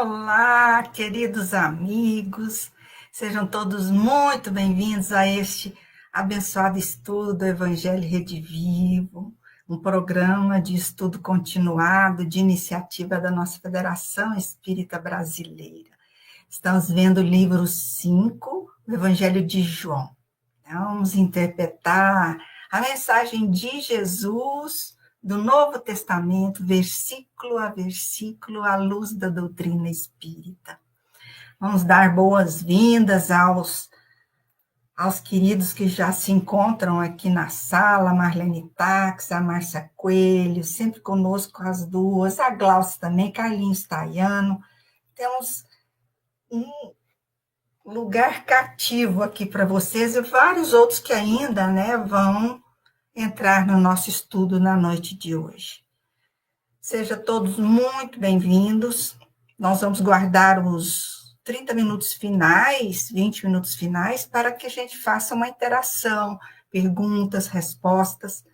Olá, queridos amigos, sejam todos muito bem-vindos a este abençoado estudo do Evangelho Redivivo, um programa de estudo continuado de iniciativa da nossa Federação Espírita Brasileira. Estamos vendo o livro 5, o Evangelho de João. Vamos interpretar a mensagem de Jesus do Novo Testamento, versículo a versículo, à luz da doutrina espírita. Vamos dar boas-vindas aos queridos que já se encontram aqui na sala, a Marlene Tax, a Márcia Coelho, sempre conosco as duas, a Glaucia também, Carlinhos Taiano. Temos um lugar cativo aqui para vocês e vários outros que ainda vão entrar no nosso estudo na noite de hoje. Sejam todos muito bem-vindos. Nós vamos guardar os 30 minutos finais, 20 minutos finais, para que a gente faça uma interação, perguntas, respostas,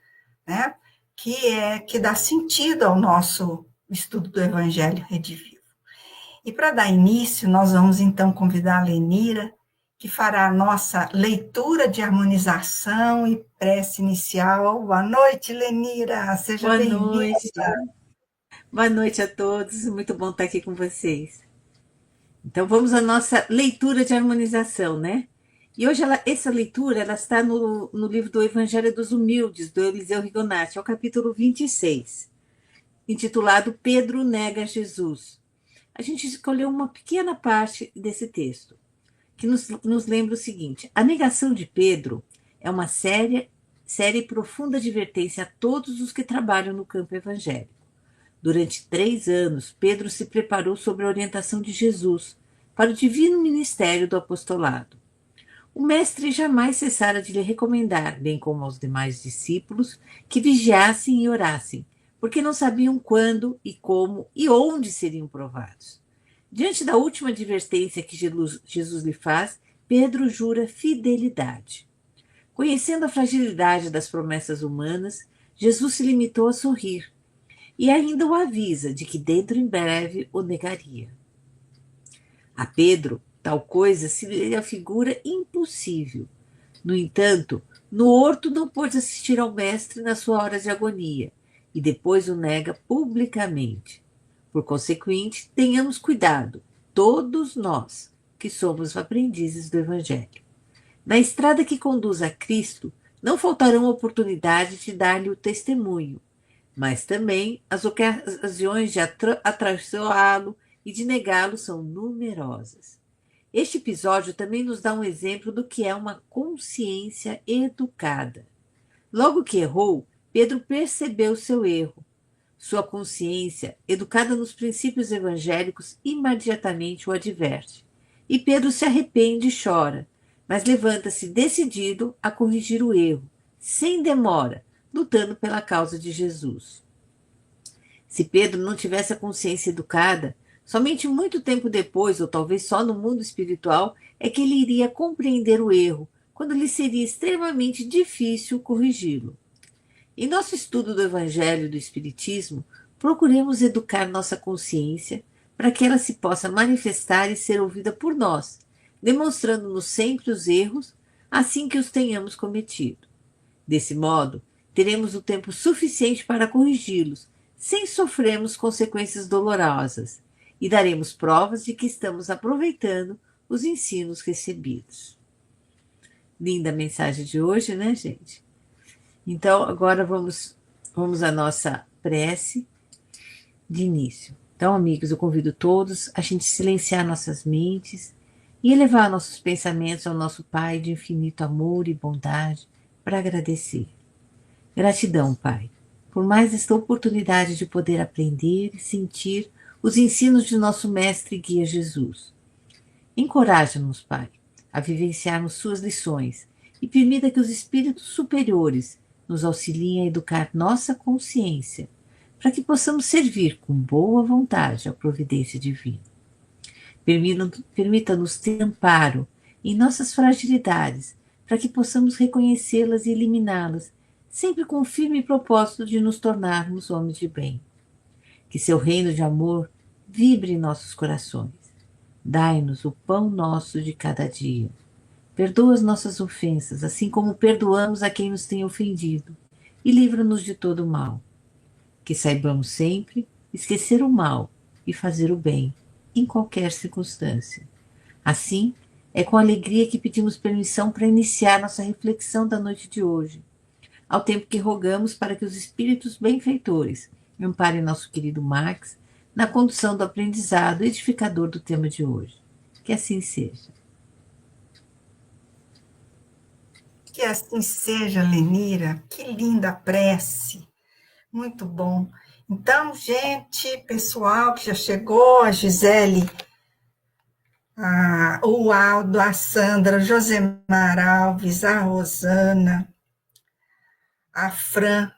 que dá sentido ao nosso estudo do Evangelho Redivivo. E para dar início, nós vamos então convidar a Lenira, que fará a nossa leitura de harmonização e prece inicial. Boa noite, Lenira, seja bem-vinda. Boa noite a todos, muito bom estar aqui com vocês. Então vamos à nossa leitura de harmonização, né? E hoje essa leitura está no livro do Evangelho dos Humildes, do Eliseu Rigonati, é o capítulo 26, intitulado Pedro nega Jesus. A gente escolheu uma pequena parte desse texto, que nos lembra o seguinte: a negação de Pedro é uma séria e profunda advertência a todos os que trabalham no campo evangélico. Durante 3 anos, Pedro se preparou sob a orientação de Jesus para o divino ministério do apostolado. O mestre jamais cessara de lhe recomendar, bem como aos demais discípulos, que vigiassem e orassem, porque não sabiam quando e como e onde seriam provados. Diante da última advertência que Jesus lhe faz, Pedro jura fidelidade. Conhecendo a fragilidade das promessas humanas, Jesus se limitou a sorrir e ainda o avisa de que dentro em breve o negaria. A Pedro, tal coisa se lhe afigura impossível. No entanto, no horto não pôde assistir ao mestre na sua hora de agonia, e depois o nega publicamente. Por consequente, tenhamos cuidado, todos nós, que somos aprendizes do Evangelho. Na estrada que conduz a Cristo, não faltarão oportunidades de dar-lhe o testemunho, mas também as ocasiões de atraiçoá-lo e de negá-lo são numerosas. Este episódio também nos dá um exemplo do que é uma consciência educada. Logo que errou, Pedro percebeu seu erro. Sua consciência, educada nos princípios evangélicos, imediatamente o adverte. E Pedro se arrepende e chora, mas levanta-se decidido a corrigir o erro, sem demora, lutando pela causa de Jesus. Se Pedro não tivesse a consciência educada, somente muito tempo depois, ou talvez só no mundo espiritual, é que ele iria compreender o erro, quando lhe seria extremamente difícil corrigi-lo. Em nosso estudo do Evangelho e do Espiritismo, procuremos educar nossa consciência para que ela se possa manifestar e ser ouvida por nós, demonstrando-nos sempre os erros assim que os tenhamos cometido. Desse modo, teremos o tempo suficiente para corrigi-los, sem sofrermos consequências dolorosas, e daremos provas de que estamos aproveitando os ensinos recebidos. Linda a mensagem de hoje, né, gente? Então, agora vamos à nossa prece de início. Então, amigos, eu convido todos a gente silenciar nossas mentes e elevar nossos pensamentos ao nosso Pai de infinito amor e bondade para agradecer. Gratidão, Pai, por mais esta oportunidade de poder aprender e sentir os ensinos de nosso Mestre e Guia Jesus. Encoraja-nos, Pai, a vivenciarmos suas lições e permita que os espíritos superiores nos auxiliem a educar nossa consciência, para que possamos servir com boa vontade à providência divina. Permita-nos ter amparo em nossas fragilidades, para que possamos reconhecê-las e eliminá-las, sempre com o firme propósito de nos tornarmos homens de bem. Que seu reino de amor vibre em nossos corações. Dai-nos o pão nosso de cada dia. Perdoa as nossas ofensas, assim como perdoamos a quem nos tem ofendido, e livra-nos de todo o mal. Que saibamos sempre esquecer o mal e fazer o bem, em qualquer circunstância. Assim, é com alegria que pedimos permissão para iniciar nossa reflexão da noite de hoje, ao tempo que rogamos para que os espíritos benfeitores amparem nosso querido Max na condução do aprendizado edificador do tema de hoje. Que assim seja. Que assim seja, Lenira. Que linda prece. Muito bom. Então, gente, pessoal que já chegou, a Gisele, o Aldo, a Sandra, o Josemar Alves, a Rosana, a Fran,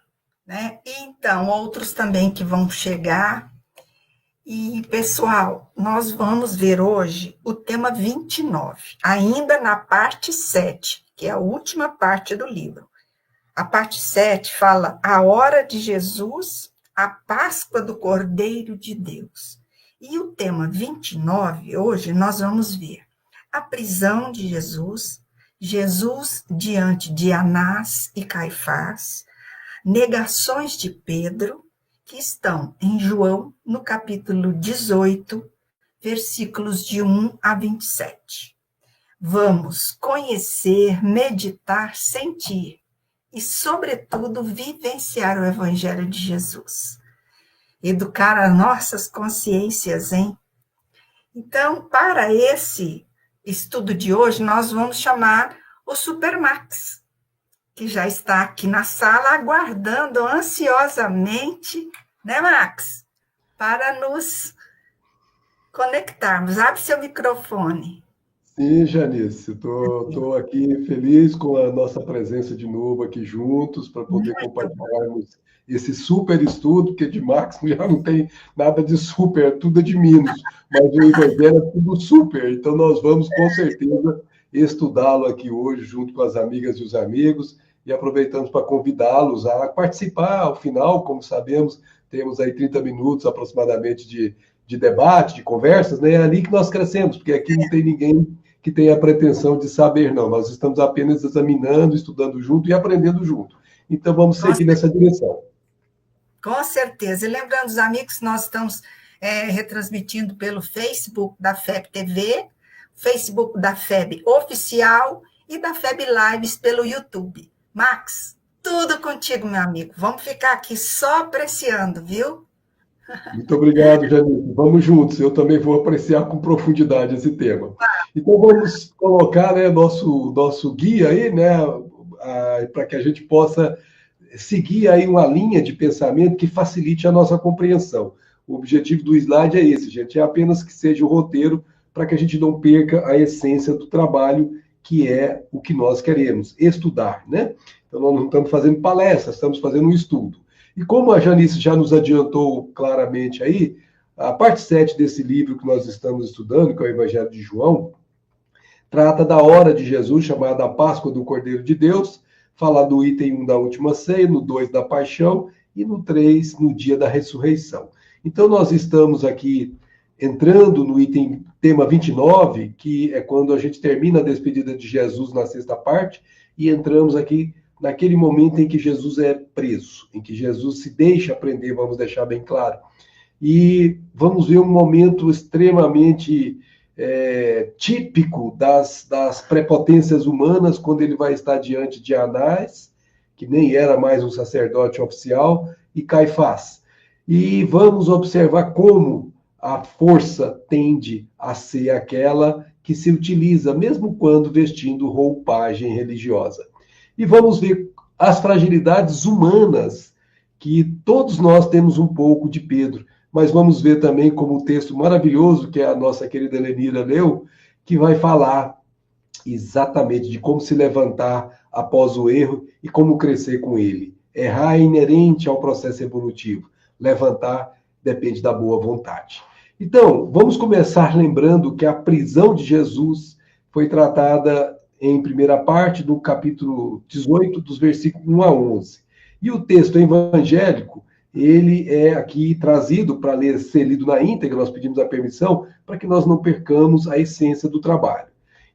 né? E então, outros também que vão chegar. E, pessoal, nós vamos ver hoje o tema 29, ainda na parte 7, que é a última parte do livro. A parte 7 fala a hora de Jesus, a Páscoa do Cordeiro de Deus. E o tema 29, hoje, nós vamos ver a prisão de Jesus, Jesus diante de Anás e Caifás, negações de Pedro, que estão em João, no capítulo 18, versículos de 1 a 27. Vamos conhecer, meditar, sentir e, sobretudo, vivenciar o Evangelho de Jesus. Educar as nossas consciências, hein? Então, para esse estudo de hoje, nós vamos chamar o Supermax, que já está aqui na sala, aguardando ansiosamente, né, Max? Para nos conectarmos. Abre seu microfone. Sim, Janice, estou aqui feliz com a nossa presença de novo aqui juntos para poder compartilharmos esse super estudo, porque de Marx já não tem nada de super, tudo é de menos, mas o Evangelho é tudo super, então nós vamos com certeza estudá-lo aqui hoje junto com as amigas e os amigos e aproveitamos para convidá-los a participar. Ao final, como sabemos, temos aí 30 minutos aproximadamente de debate, de conversas, né? É ali que nós crescemos, porque aqui não tem ninguém que tenha a pretensão de saber, não. Nós estamos apenas examinando, estudando junto e aprendendo junto. Então, vamos seguir nessa direção. Com certeza. E lembrando os amigos, nós estamos retransmitindo pelo Facebook da FEB TV, Facebook da FEB Oficial e da FEB Lives pelo YouTube. Max, tudo contigo, meu amigo. Vamos ficar aqui só apreciando, viu? Muito obrigado, Janice. Vamos juntos. Eu também vou apreciar com profundidade esse tema. Então, vamos colocar, né, nosso guia aí, né, para que a gente possa seguir aí uma linha de pensamento que facilite a nossa compreensão. O objetivo do slide é esse, gente, é apenas que seja o roteiro para que a gente não perca a essência do trabalho, que é o que nós queremos, estudar, né? Então, nós não estamos fazendo palestra, estamos fazendo um estudo. E como a Janice já nos adiantou claramente aí, a parte 7 desse livro que nós estamos estudando, que é o Evangelho de João, trata da hora de Jesus, chamada a Páscoa do Cordeiro de Deus, fala do item 1 da última ceia, no 2 da paixão e no 3, no dia da ressurreição. Então, nós estamos aqui entrando no item tema 29, que é quando a gente termina a despedida de Jesus na sexta parte, e entramos aqui naquele momento em que Jesus é preso, em que Jesus se deixa prender, vamos deixar bem claro. E vamos ver um momento extremamente típico das prepotências humanas, quando ele vai estar diante de Anás, que nem era mais um sacerdote oficial, e Caifás. E vamos observar como a força tende a ser aquela que se utiliza, mesmo quando vestindo roupagem religiosa. E vamos ver as fragilidades humanas, que todos nós temos um pouco de Pedro, mas vamos ver também como o texto maravilhoso que a nossa querida Helenira leu, que vai falar exatamente de como se levantar após o erro e como crescer com ele. Errar é inerente ao processo evolutivo. Levantar depende da boa vontade. Então, vamos começar lembrando que a prisão de Jesus foi tratada em primeira parte do capítulo 18, dos versículos 1 a 11. E o texto evangélico, ele é aqui trazido para ser lido na íntegra, nós pedimos a permissão, para que nós não percamos a essência do trabalho.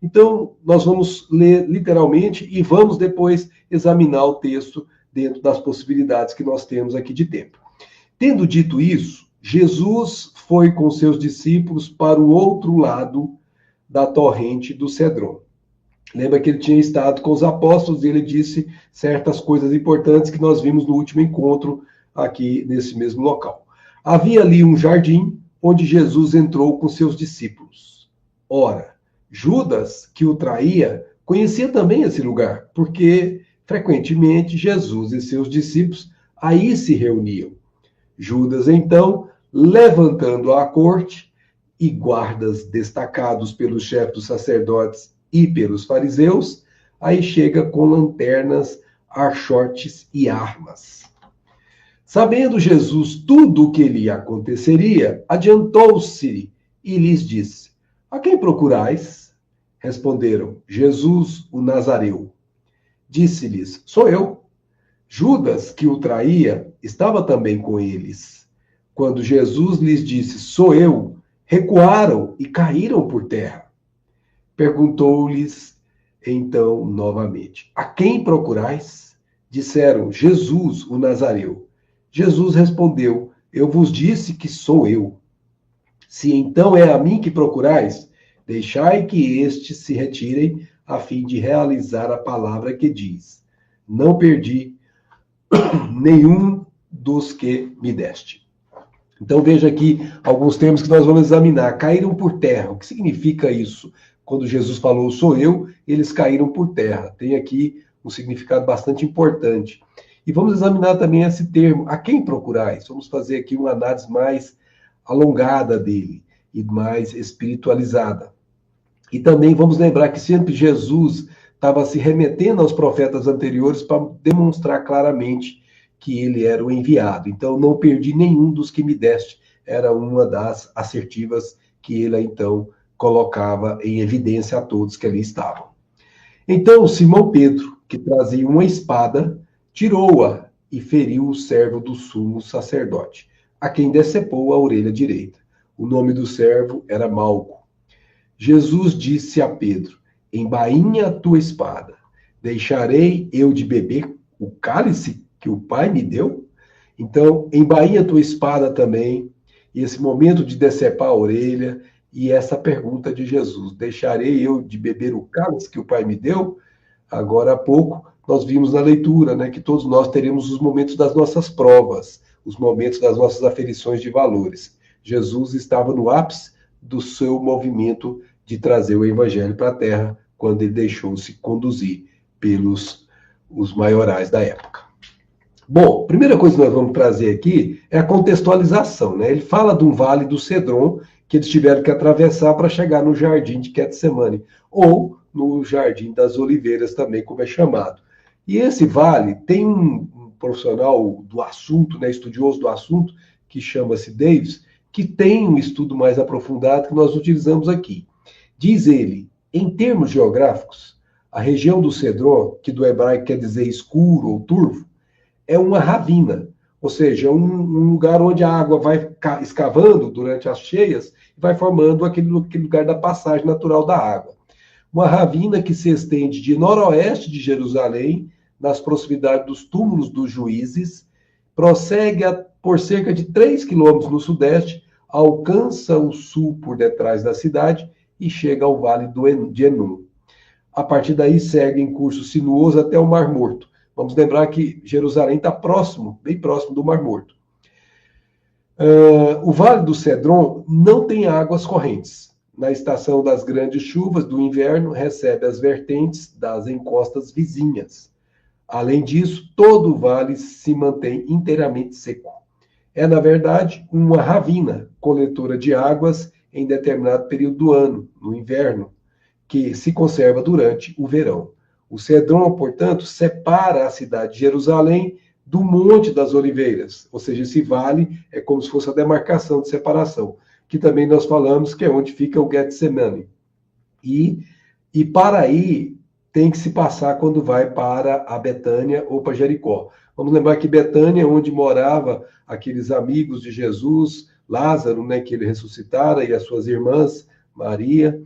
Então, nós vamos ler literalmente e vamos depois examinar o texto dentro das possibilidades que nós temos aqui de tempo. Tendo dito isso, Jesus foi com seus discípulos para o outro lado da torrente do Cedron. Lembra que ele tinha estado com os apóstolos e ele disse certas coisas importantes que nós vimos no último encontro aqui nesse mesmo local. Havia ali um jardim onde Jesus entrou com seus discípulos. Ora, Judas, que o traía, conhecia também esse lugar, porque frequentemente Jesus e seus discípulos aí se reuniam. Judas, então, levantando a corte e guardas destacados pelos chefes dos sacerdotes e pelos fariseus, aí chega com lanternas, archotes e armas. Sabendo Jesus tudo o que lhe aconteceria, adiantou-se e lhes disse: A quem procurais? Responderam: Jesus, o Nazareu. Disse-lhes: Sou eu. Judas, que o traía, estava também com eles. Quando Jesus lhes disse: Sou eu, recuaram e caíram por terra. Perguntou-lhes então novamente: A quem procurais? Disseram: Jesus, o Nazareu. Jesus respondeu: Eu vos disse que sou eu. Se então é a mim que procurais, deixai que estes se retirem, a fim de realizar a palavra que diz: Não perdi nenhum dos que me deste. Então veja aqui alguns termos que nós vamos examinar. Caíram por terra. O que significa isso? Quando Jesus falou, sou eu, eles caíram por terra. Tem aqui um significado bastante importante. E vamos examinar também esse termo, a quem procurais? Vamos fazer aqui uma análise mais alongada dele e mais espiritualizada. E também vamos lembrar que sempre Jesus estava se remetendo aos profetas anteriores para demonstrar claramente que ele era o enviado. Então, não perdi nenhum dos que me deste. Era uma das assertivas que ele, então, colocava em evidência a todos que ali estavam. Então, Simão Pedro, que trazia uma espada, tirou-a e feriu o servo do sumo sacerdote, a quem decepou a orelha direita. O nome do servo era Malco. Jesus disse a Pedro: Embainha a tua espada. Deixarei eu de beber o cálice que o Pai me deu? Então, embainha a tua espada também. E esse momento de decepar a orelha e essa pergunta de Jesus: deixarei eu de beber o cálice que o Pai me deu? Agora há pouco nós vimos na leitura, né, que todos nós teremos os momentos das nossas provas, os momentos das nossas aferições de valores. Jesus estava no ápice do seu movimento de trazer o evangelho para a terra, quando ele deixou-se conduzir pelos os maiorais da época. Bom, a primeira coisa que nós vamos trazer aqui é a contextualização, né? Ele fala de um vale do Cedron que eles tiveram que atravessar para chegar no jardim de Getsemane, ou no Jardim das Oliveiras também, como é chamado. E esse vale tem um profissional do assunto, né, estudioso do assunto, que chama-se Davis, que tem um estudo mais aprofundado que nós utilizamos aqui. Diz ele, em termos geográficos, a região do Cedron, que do hebraico quer dizer escuro ou turvo, é uma ravina, ou seja, um lugar onde a água vai escavando durante as cheias e vai formando aquele lugar da passagem natural da água. Uma ravina que se estende de noroeste de Jerusalém, nas proximidades dos túmulos dos juízes, prossegue por cerca de 3 quilômetros no sudeste, alcança o sul por detrás da cidade e chega ao vale de Enum. A partir daí segue em curso sinuoso até o Mar Morto. Vamos lembrar que Jerusalém está próximo, bem próximo do Mar Morto. O Vale do Cedron não tem águas correntes. Na estação das grandes chuvas do inverno, recebe as vertentes das encostas vizinhas. Além disso, todo o vale se mantém inteiramente seco. É, na verdade, uma ravina coletora de águas em determinado período do ano, no inverno, que se conserva durante o verão. O Cedron, portanto, separa a cidade de Jerusalém do Monte das Oliveiras, ou seja, esse vale é como se fosse a demarcação de separação, que também nós falamos que é onde fica o Getsemane. E para aí tem que se passar quando vai para a Betânia ou para Jericó. Vamos lembrar que Betânia, onde morava aqueles amigos de Jesus, Lázaro, né, que ele ressuscitara, e as suas irmãs, Maria,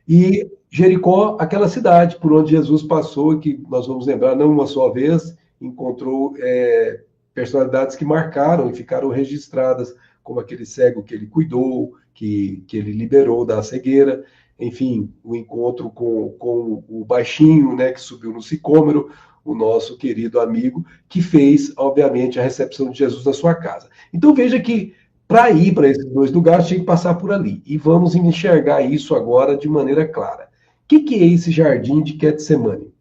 e Jericó, aquela cidade por onde Jesus passou, e que nós vamos lembrar não uma só vez, encontrou personalidades que marcaram e ficaram registradas, como aquele cego que ele cuidou, que ele liberou da cegueira, enfim, o encontro com o baixinho, né, que subiu no sicômoro, o nosso querido amigo, que fez, obviamente, a recepção de Jesus na sua casa. Então veja que para ir para esses dois lugares tinha que passar por ali. E vamos enxergar isso agora de maneira clara. O que é esse jardim de Getsemane?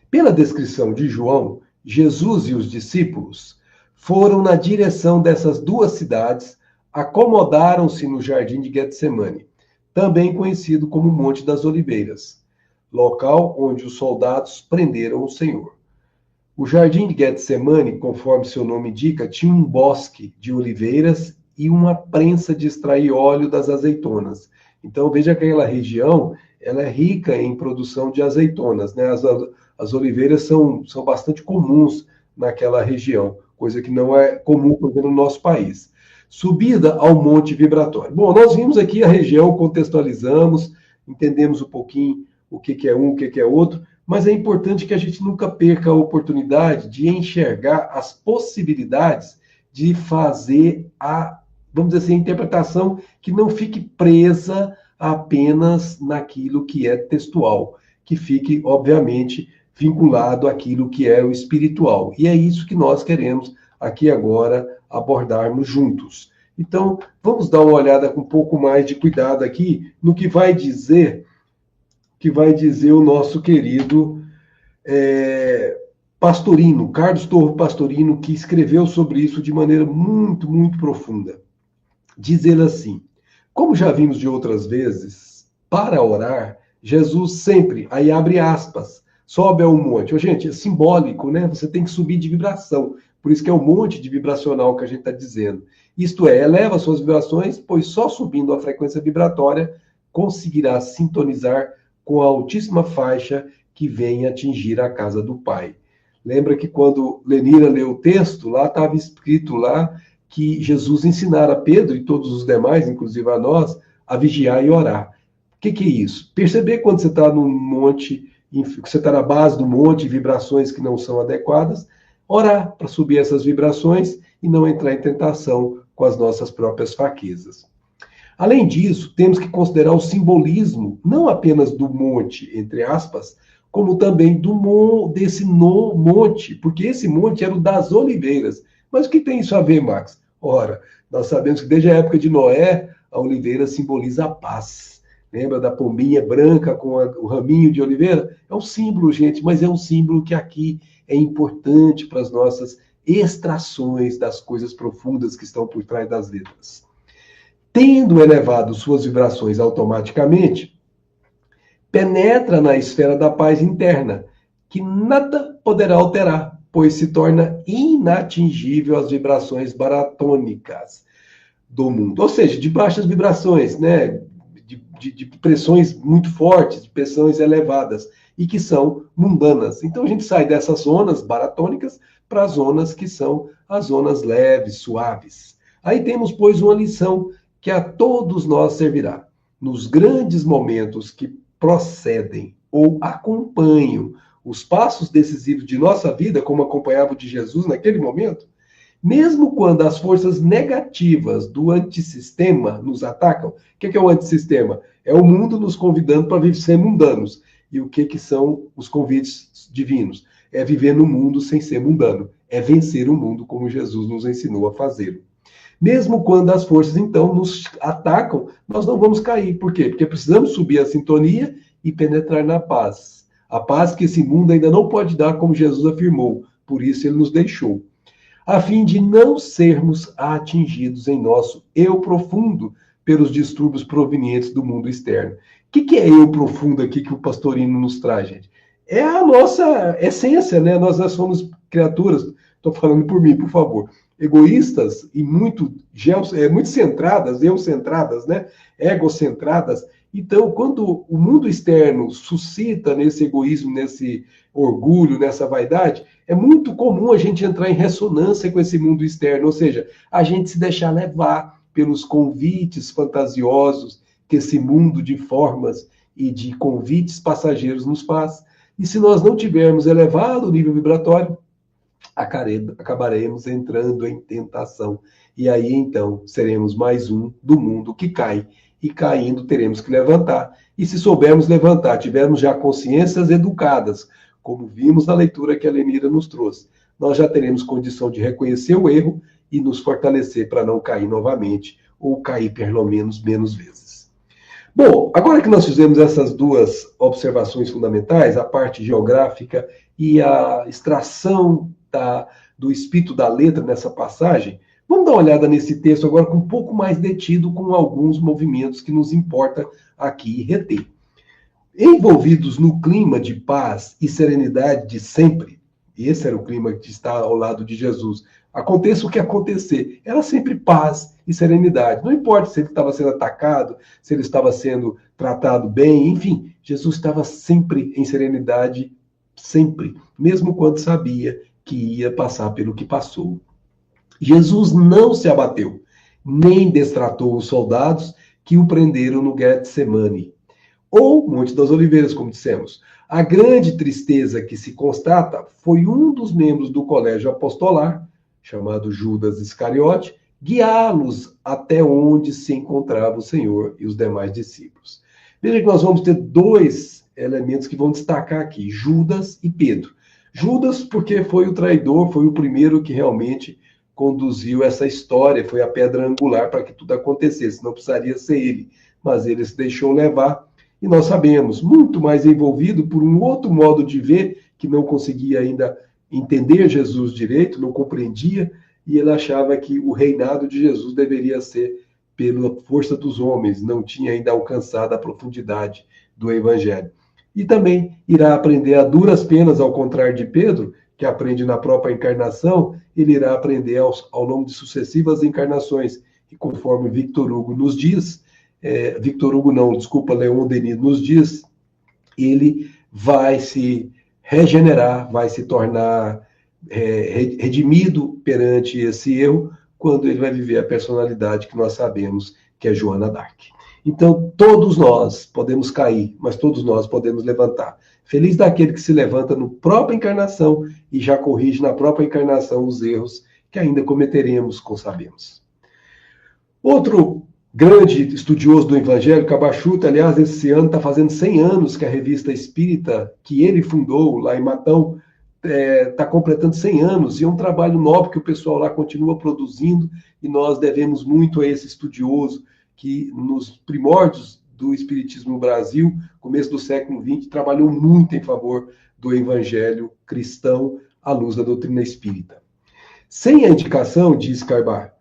Pela descrição de João, Jesus e os discípulos foram na direção dessas duas cidades, acomodaram-se no jardim de Getsemane, também conhecido como Monte das Oliveiras, local onde os soldados prenderam o Senhor. O jardim de Getsemane, conforme seu nome indica, tinha um bosque de oliveiras e uma prensa de extrair óleo das azeitonas. Então veja que aquela região ela é rica em produção de azeitonas, né? As oliveiras são bastante comuns naquela região, coisa que não é comum, por exemplo, no nosso país. Subida ao Monte Vibratório. Bom, nós vimos aqui a região, contextualizamos, entendemos um pouquinho o que é um, o que é outro, mas é importante que a gente nunca perca a oportunidade de enxergar as possibilidades de fazer vamos dizer assim, a interpretação que não fique presa apenas naquilo que é textual, que fique, obviamente, vinculado àquilo que é o espiritual. E é isso que nós queremos aqui agora abordarmos juntos. Então, vamos dar uma olhada com um pouco mais de cuidado aqui no que vai dizer o nosso querido Pastorino, Carlos Torro Pastorino, que escreveu sobre isso de maneira muito, muito profunda. Diz ele assim: como já vimos de outras vezes, para orar, Jesus sempre, aí abre aspas, sobe ao monte. Gente, é simbólico, né? Você tem que subir de vibração. Por isso que é o monte de vibracional que a gente está dizendo. Isto é, eleva suas vibrações, pois só subindo a frequência vibratória conseguirá sintonizar com a altíssima faixa que vem atingir a casa do Pai. Lembra que quando Lenira leu o texto, lá estava escrito lá que Jesus ensinara a Pedro e todos os demais, inclusive a nós, a vigiar e orar. O que é isso? Perceber quando você está num monte, você está na base do monte, vibrações que não são adequadas, orar para subir essas vibrações e não entrar em tentação com as nossas próprias fraquezas. Além disso, temos que considerar o simbolismo, não apenas do monte, entre aspas, como também desse monte, porque esse monte era o das oliveiras. Mas o que tem isso a ver, Max? Ora, nós sabemos que desde a época de Noé, a oliveira simboliza a paz. Lembra da pombinha branca com o raminho de oliveira? É um símbolo, gente, mas é um símbolo que aqui é importante para as nossas extrações das coisas profundas que estão por trás das letras. Tendo elevado suas vibrações automaticamente, penetra na esfera da paz interna, que nada poderá alterar, pois se torna inatingível às vibrações baratônicas do mundo. Ou seja, de baixas vibrações, né? De pressões muito fortes, de pressões elevadas, e que são mundanas. Então a gente sai dessas zonas baratônicas para as zonas que são as zonas leves, suaves. Aí temos, pois, uma lição que a todos nós servirá. Nos grandes momentos que procedem ou acompanham os passos decisivos de nossa vida, como acompanhava o de Jesus naquele momento, mesmo quando as forças negativas do antissistema nos atacam, o que é o antissistema? É o mundo nos convidando para ser mundanos. E o que são os convites divinos? É viver no mundo sem ser mundano. É vencer o mundo como Jesus nos ensinou a fazê-lo. Mesmo quando as forças, então, nos atacam, nós não vamos cair. Por quê? Porque precisamos subir a sintonia e penetrar na paz. A paz que esse mundo ainda não pode dar, como Jesus afirmou. Por isso ele nos deixou. A fim de não sermos atingidos em nosso eu profundo pelos distúrbios provenientes do mundo externo. O que é eu profundo aqui que o Pastorino nos traz, gente? É a nossa essência, né? Nós somos criaturas, estou falando por mim, por favor, egoístas e muito centradas, eu-centradas, né? Egocentradas, Então, quando o mundo externo suscita nesse egoísmo, nesse orgulho, nessa vaidade, é muito comum a gente entrar em ressonância com esse mundo externo, ou seja, a gente se deixar levar pelos convites fantasiosos que esse mundo de formas e de convites passageiros nos faz. E se nós não tivermos elevado o nível vibratório, acabaremos entrando em tentação. E aí, então, seremos mais um do mundo que cai. E caindo, teremos que levantar. E se soubermos levantar, tivermos já consciências educadas, como vimos na leitura que a Lenira nos trouxe, nós já teremos condição de reconhecer o erro e nos fortalecer para não cair novamente, ou cair pelo menos vezes. Bom, agora que nós fizemos essas duas observações fundamentais, a parte geográfica e a extração do espírito da letra nessa passagem, vamos dar uma olhada nesse texto agora com um pouco mais detido com alguns movimentos que nos importa aqui reter. Envolvidos no clima de paz e serenidade de sempre, esse era o clima que está ao lado de Jesus, aconteça o que acontecer, era sempre paz e serenidade. Não importa se ele estava sendo atacado, se ele estava sendo tratado bem, enfim, Jesus estava sempre em serenidade, sempre, mesmo quando sabia que ia passar pelo que passou. Jesus não se abateu, nem destratou os soldados que o prenderam no Getsemane, ou Monte das Oliveiras, como dissemos. A grande tristeza que se constata foi um dos membros do colégio apostolar, chamado Judas Iscariote, guiá-los até onde se encontrava o Senhor e os demais discípulos. Veja que nós vamos ter dois elementos que vão destacar aqui, Judas e Pedro. Judas, porque foi o traidor, foi o primeiro que realmente conduziu essa história, foi a pedra angular para que tudo acontecesse, não precisaria ser ele, mas ele se deixou levar, e nós sabemos, muito mais envolvido por um outro modo de ver, que não conseguia ainda entender Jesus direito, não compreendia, e ele achava que o reinado de Jesus deveria ser pela força dos homens, não tinha ainda alcançado a profundidade do Evangelho. E também irá aprender a duras penas, ao contrário de Pedro, que aprende na própria encarnação, ele irá aprender ao longo de sucessivas encarnações. E conforme Victor Hugo nos diz, Leon Denis nos diz, ele vai se regenerar, vai se tornar redimido perante esse erro, quando ele vai viver a personalidade que nós sabemos que é Joana d'Arc. Então, todos nós podemos cair, mas todos nós podemos levantar. Feliz daquele que se levanta na própria encarnação e já corrige na própria encarnação os erros que ainda cometeremos, como sabemos. Outro grande estudioso do Evangelho, Cabachuta, aliás, esse ano está fazendo 100 anos que a revista espírita, que ele fundou lá em Matão, está completando 100 anos, e é um trabalho nobre que o pessoal lá continua produzindo, e nós devemos muito a esse estudioso, que nos primórdios do Espiritismo no Brasil, começo do século XX, trabalhou muito em favor do Evangelho cristão à luz da doutrina espírita. Sem a indicação, diz Carbar,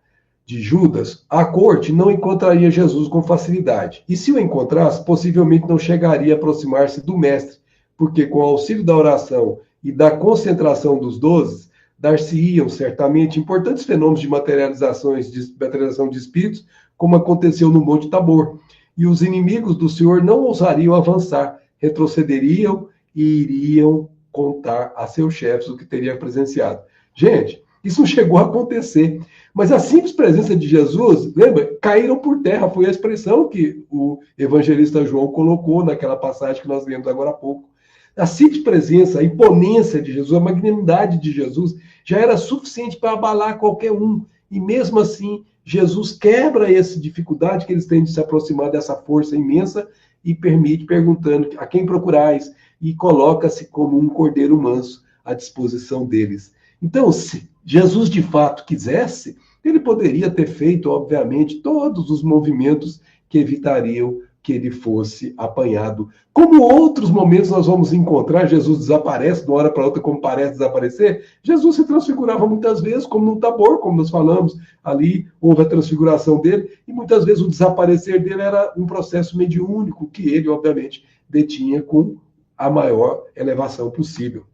de Judas, a corte não encontraria Jesus com facilidade. E se o encontrasse, possivelmente não chegaria a aproximar-se do mestre, porque com o auxílio da oração e da concentração dos 12, dar-se-iam certamente importantes fenômenos de materialização de espíritos, como aconteceu no Monte Tabor. E os inimigos do Senhor não ousariam avançar, retrocederiam e iriam contar a seus chefes o que teria presenciado. Gente, isso não chegou a acontecer. Mas a simples presença de Jesus, lembra? Caíram por terra, foi a expressão que o evangelista João colocou naquela passagem que nós lemos agora há pouco. A simples presença, a imponência de Jesus, a magnanimidade de Jesus, já era suficiente para abalar qualquer um. E mesmo assim, Jesus quebra essa dificuldade que eles têm de se aproximar dessa força imensa e permite, perguntando a quem procurais, e coloca-se como um cordeiro manso à disposição deles. Então, se Jesus de fato quisesse, ele poderia ter feito, obviamente, todos os movimentos que evitariam que ele fosse apanhado. Como outros momentos nós vamos encontrar, Jesus desaparece de uma hora para outra, como parece desaparecer. Jesus se transfigurava muitas vezes, como no Tabor, como nós falamos, ali houve a transfiguração dele, e muitas vezes o desaparecer dele era um processo mediúnico, que ele, obviamente, detinha com a maior elevação possível.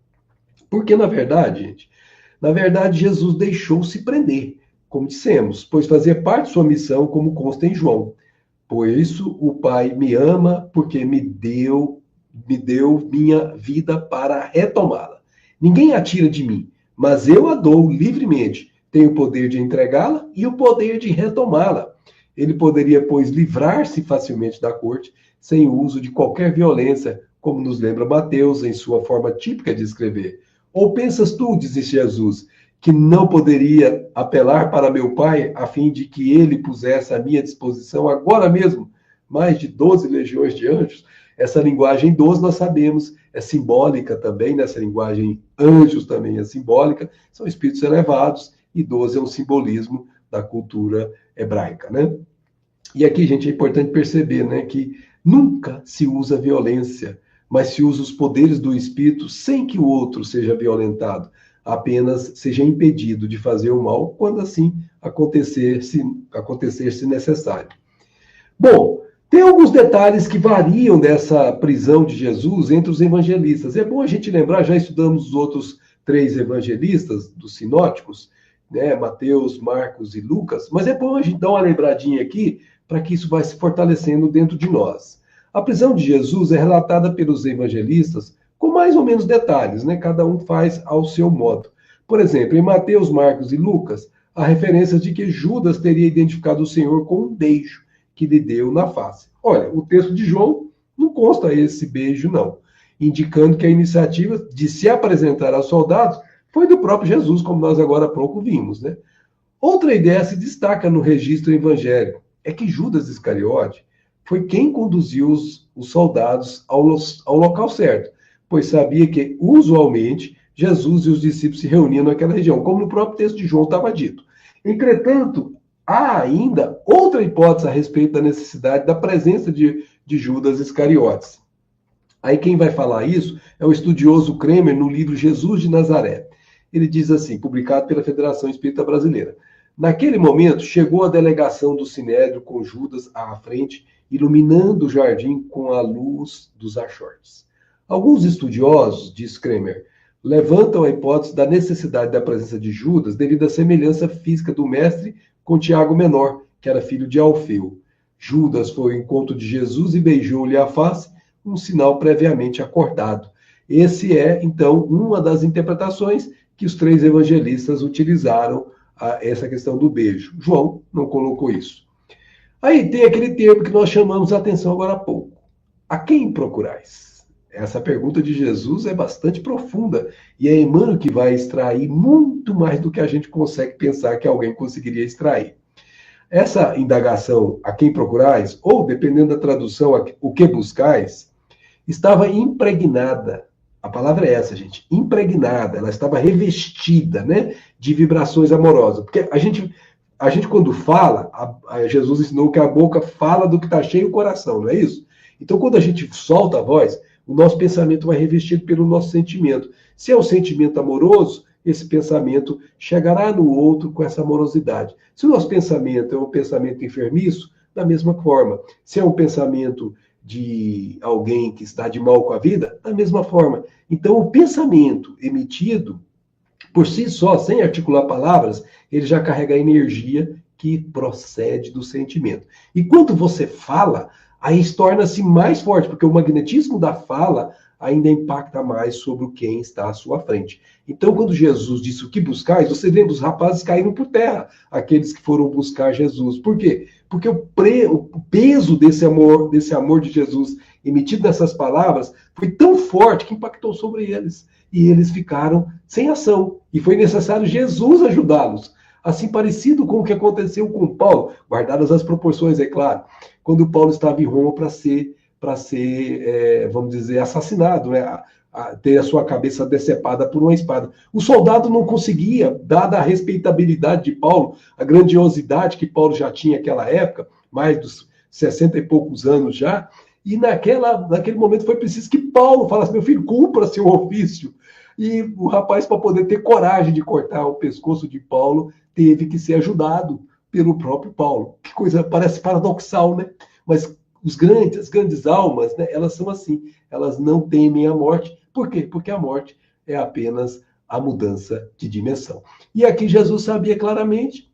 Porque, na verdade, Jesus deixou-se prender, como dissemos, pois fazia parte de sua missão, como consta em João. Por isso o Pai me ama, porque me deu minha vida para retomá-la. Ninguém a tira de mim, mas eu a dou livremente. Tenho o poder de entregá-la e o poder de retomá-la. Ele poderia, pois, livrar-se facilmente da corte, sem o uso de qualquer violência, como nos lembra Mateus em sua forma típica de escrever. Ou pensas tu, disse Jesus, que não poderia apelar para meu Pai, a fim de que ele pusesse à minha disposição agora mesmo mais de 12 legiões de anjos? Essa linguagem 12, nós sabemos, é simbólica também, nessa linguagem anjos também é simbólica, são espíritos elevados, e 12 é um simbolismo da cultura hebraica, né? E aqui, gente, é importante perceber, né, que nunca se usa violência, mas se usa os poderes do espírito sem que o outro seja violentado, apenas seja impedido de fazer o mal, quando assim acontecer-se necessário. Bom, tem alguns detalhes que variam dessa prisão de Jesus entre os evangelistas. É bom a gente lembrar, já estudamos os outros 3 evangelistas, dos sinóticos, né, Mateus, Marcos e Lucas, mas é bom a gente dar uma lembradinha aqui, para que isso vai se fortalecendo dentro de nós. A prisão de Jesus é relatada pelos evangelistas com mais ou menos detalhes, né? Cada um faz ao seu modo. Por exemplo, em Mateus, Marcos e Lucas, há referências de que Judas teria identificado o Senhor com um beijo que lhe deu na face. Olha, o texto de João não consta esse beijo, não, indicando que a iniciativa de se apresentar aos soldados foi do próprio Jesus, como nós agora há pouco vimos, né? Outra ideia se destaca no registro evangélico, é que Judas Iscariote foi quem conduziu os soldados ao local certo, pois sabia que, usualmente, Jesus e os discípulos se reuniam naquela região, como no próprio texto de João estava dito. Entretanto, há ainda outra hipótese a respeito da necessidade da presença de Judas Iscariotes. Aí quem vai falar isso é o estudioso Kremer no livro Jesus de Nazaré. Ele diz assim, publicado pela Federação Espírita Brasileira: naquele momento, chegou a delegação do Sinédrio com Judas à frente, iluminando o jardim com a luz dos achortes. Alguns estudiosos, diz Kremer, levantam a hipótese da necessidade da presença de Judas devido à semelhança física do mestre com Tiago Menor, que era filho de Alfeu. Judas foi ao encontro de Jesus e beijou-lhe a face, um sinal previamente acordado. Esse é, então, uma das interpretações que os 3 evangelistas utilizaram essa questão do beijo. João não colocou isso. Aí tem aquele termo que nós chamamos a atenção agora há pouco. A quem procurais? Essa pergunta de Jesus é bastante profunda e é Emmanuel que vai extrair muito mais do que a gente consegue pensar que alguém conseguiria extrair. Essa indagação, a quem procurais, ou dependendo da tradução, o que buscais, estava impregnada. A palavra é essa, gente, impregnada, ela estava revestida, né, de vibrações amorosas. Porque a gente quando fala, Jesus ensinou que a boca fala do que está cheio o coração, não é isso? Então, quando a gente solta a voz, o nosso pensamento vai revestido pelo nosso sentimento. Se é um sentimento amoroso, esse pensamento chegará no outro com essa amorosidade. Se o nosso pensamento é um pensamento enfermiço, da mesma forma. Se é um pensamento de alguém que está de mal com a vida, da mesma forma. Então, o pensamento emitido, por si só, sem articular palavras, ele já carrega a energia que procede do sentimento. E quando você fala, aí torna-se mais forte, porque o magnetismo da fala ainda impacta mais sobre quem está à sua frente. Então, quando Jesus disse o que buscais, você lembra, os rapazes caíram por terra, aqueles que foram buscar Jesus. Por quê? Porque o peso desse amor de Jesus emitido nessas palavras foi tão forte que impactou sobre eles. E eles ficaram sem ação. E foi necessário Jesus ajudá-los. Assim parecido com o que aconteceu com Paulo, guardadas as proporções, é claro, quando Paulo estava em Roma para ser, vamos dizer, assassinado, né? Ter a sua cabeça decepada por uma espada. O soldado não conseguia, dada a respeitabilidade de Paulo, a grandiosidade que Paulo já tinha naquela época, mais dos 60 e poucos anos já, e naquele momento foi preciso que Paulo falasse: meu filho, cumpra seu ofício. E o rapaz, para poder ter coragem de cortar o pescoço de Paulo, teve que ser ajudado pelo próprio Paulo. Que coisa, parece paradoxal, né? Mas as grandes almas, né, elas são assim, elas não temem a morte. Por quê? Porque a morte é apenas a mudança de dimensão. E aqui Jesus sabia claramente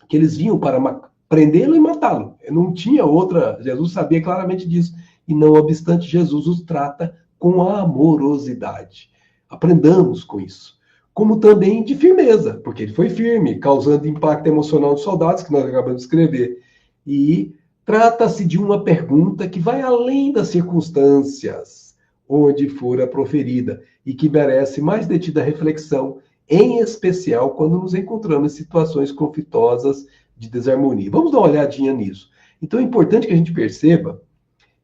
que eles vinham para prendê-lo e matá-lo. Não tinha outra, Jesus sabia claramente disso. E não obstante, Jesus os trata com amorosidade. Aprendamos com isso. Como também de firmeza, porque ele foi firme, causando impacto emocional nos soldados, que nós acabamos de escrever. E trata-se de uma pergunta que vai além das circunstâncias onde fora proferida e que merece mais detida reflexão, em especial quando nos encontramos em situações conflitosas de desarmonia. Vamos dar uma olhadinha nisso. Então é importante que a gente perceba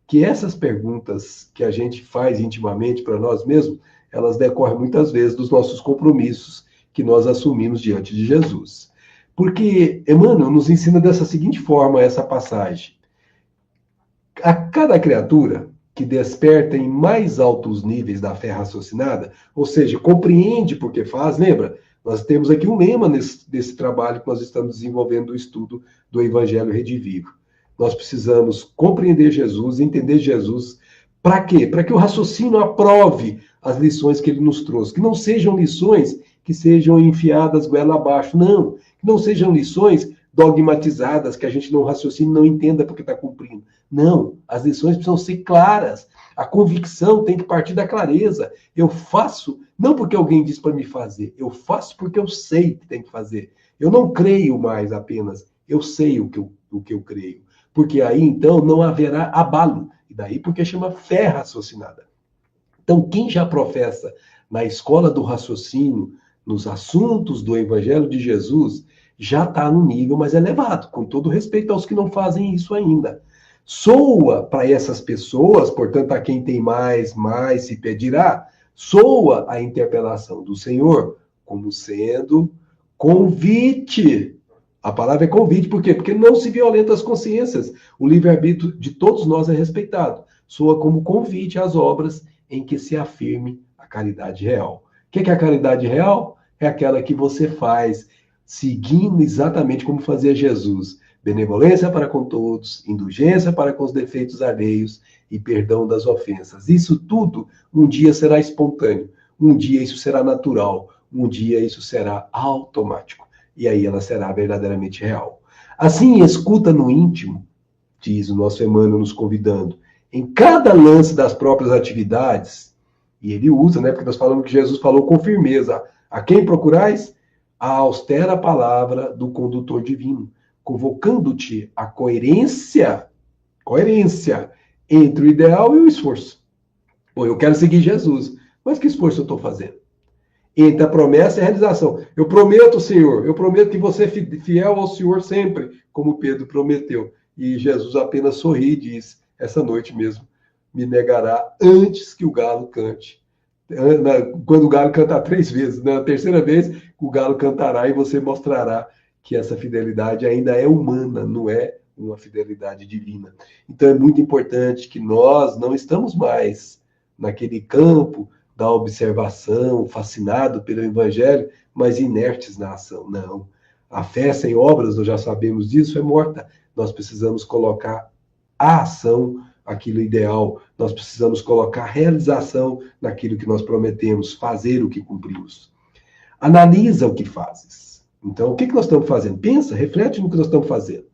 que essas perguntas que a gente faz intimamente para nós mesmos, elas decorrem muitas vezes dos nossos compromissos que nós assumimos diante de Jesus. Porque Emmanuel nos ensina dessa seguinte forma essa passagem. A cada criatura que desperta em mais altos níveis da fé raciocinada, ou seja, compreende porque faz, lembra? Nós temos aqui um lema desse trabalho que nós estamos desenvolvendo do estudo do Evangelho Redivivo. Nós precisamos compreender Jesus, entender Jesus. Para quê? Para que o raciocínio aprove as lições que ele nos trouxe. Que não sejam lições que sejam enfiadas goela abaixo. Não. Que não sejam lições dogmatizadas, que a gente não raciocine, não entenda porque está cumprindo. Não. As lições precisam ser claras. A convicção tem que partir da clareza. Eu faço, não porque alguém diz para me fazer. Eu faço porque eu sei que tem que fazer. Eu não creio mais apenas. Eu sei o que eu creio. Porque aí, então, não haverá abalo. E daí porque chama fé raciocinada. Então, quem já professa na escola do raciocínio, nos assuntos do Evangelho de Jesus, já está no nível mais elevado, com todo respeito aos que não fazem isso ainda. Soa para essas pessoas, portanto, a quem tem mais se pedirá, soa a interpelação do Senhor como sendo convite. A palavra é convite, por quê? Porque não se violenta as consciências. O livre-arbítrio de todos nós é respeitado. Soa como convite às obras em que se afirme a caridade real. O que é a caridade real? É aquela que você faz seguindo exatamente como fazia Jesus. Benevolência para com todos, indulgência para com os defeitos alheios e perdão das ofensas. Isso tudo um dia será espontâneo, um dia isso será natural, um dia isso será automático. E aí ela será verdadeiramente real. Assim, escuta no íntimo, diz o nosso Emmanuel nos convidando, em cada lance das próprias atividades, e ele usa, né, porque nós falamos que Jesus falou com firmeza, a quem procurais? A austera palavra do condutor divino, convocando-te à coerência entre o ideal e o esforço. Bom, eu quero seguir Jesus, mas que esforço eu estou fazendo? Entre a promessa e a realização. Eu prometo, Senhor, eu prometo que você é fiel ao Senhor sempre, como Pedro prometeu. E Jesus apenas sorri e diz, essa noite mesmo, me negará antes que o galo cante. Quando o galo cantar 3 vezes, na terceira vez, o galo cantará e você mostrará que essa fidelidade ainda é humana, não é uma fidelidade divina. Então é muito importante que nós não estamos mais naquele campo da observação, fascinado pelo Evangelho, mas inertes na ação. Não. A fé sem obras, nós já sabemos disso, é morta. Nós precisamos colocar a ação, aquilo ideal. Nós precisamos colocar a realização naquilo que nós prometemos, fazer o que cumprimos. Analisa o que fazes. Então, o que nós estamos fazendo? Pensa, reflete no que nós estamos fazendo.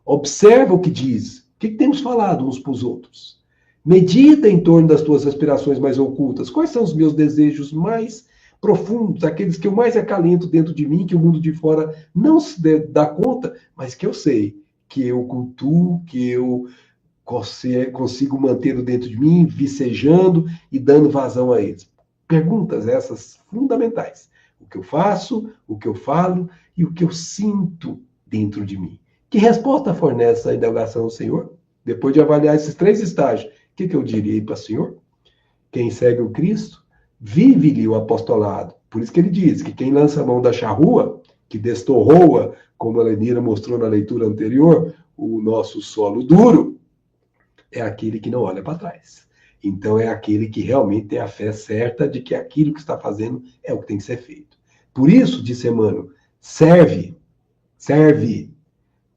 Observa o que diz. O que temos falado uns para os outros? Medita em torno das tuas aspirações mais ocultas. Quais são os meus desejos mais profundos, aqueles que eu mais acalento dentro de mim, que o mundo de fora não se dá conta, mas que eu sei, que eu cultuo, que eu consigo manter dentro de mim, vicejando e dando vazão a eles. Perguntas essas fundamentais. O que eu faço, o que eu falo e o que eu sinto dentro de mim. Que resposta fornece a indagação ao Senhor? Depois de avaliar esses 3 estágios, o que eu diria para o Senhor? Quem segue o Cristo, vive-lhe o apostolado. Por isso que ele diz que quem lança a mão da charrua, que destorroa, como a Lenira mostrou na leitura anterior, o nosso solo duro, é aquele que não olha para trás. Então é aquele que realmente tem a fé certa de que aquilo que está fazendo é o que tem que ser feito. Por isso, disse Emmanuel, serve,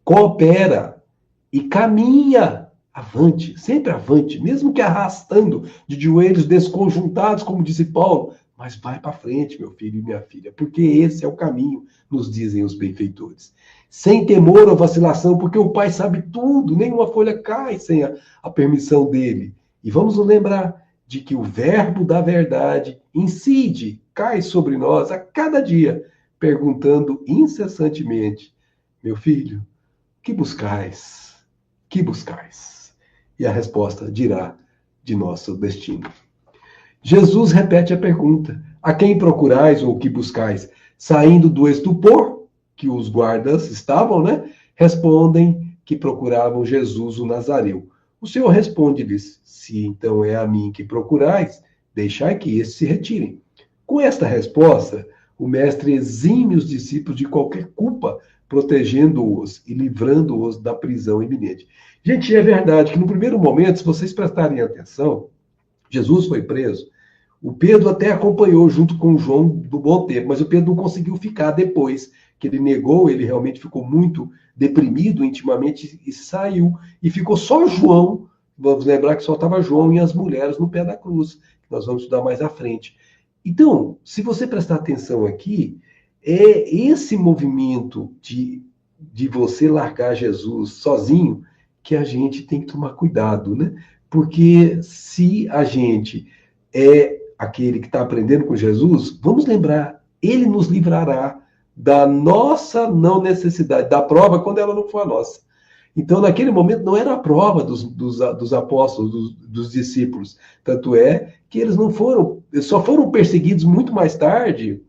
coopera e caminha avante, sempre avante, mesmo que arrastando de joelhos desconjuntados, como disse Paulo, Mas vai para frente, meu filho e minha filha, porque esse é o caminho, nos dizem os benfeitores. Sem temor ou vacilação, porque o Pai sabe tudo, nenhuma folha cai sem a permissão dele. E vamos nos lembrar de que o verbo da verdade incide, cai sobre nós a cada dia, perguntando incessantemente: meu filho, que buscais? Que buscais? E a resposta dirá de nosso destino. Jesus repete a pergunta: a quem procurais ou o que buscais? Saindo do estupor que os guardas estavam, né? Respondem que procuravam Jesus o Nazareu. O Senhor responde-lhes: se então é a mim que procurais, deixai que estes se retirem. Com esta resposta, o mestre exime os discípulos de qualquer culpa, protegendo-os e livrando-os da prisão iminente. Gente, é verdade que no primeiro momento, se vocês prestarem atenção, Jesus foi preso. O Pedro até acompanhou junto com o João do bom tempo, mas o Pedro não conseguiu ficar depois que ele negou, ele realmente ficou muito deprimido intimamente e saiu. E ficou só João, vamos lembrar que só estava João e as mulheres no pé da cruz, que nós vamos estudar mais à frente. Então, se você prestar atenção aqui, é esse movimento de você largar Jesus sozinho que a gente tem que tomar cuidado, né? Porque se a gente é aquele que está aprendendo com Jesus, vamos lembrar, ele nos livrará da nossa não necessidade, da prova quando ela não for a nossa. Então, naquele momento, não era a prova dos apóstolos, dos discípulos. Tanto é que eles não foram, eles só foram perseguidos muito mais tarde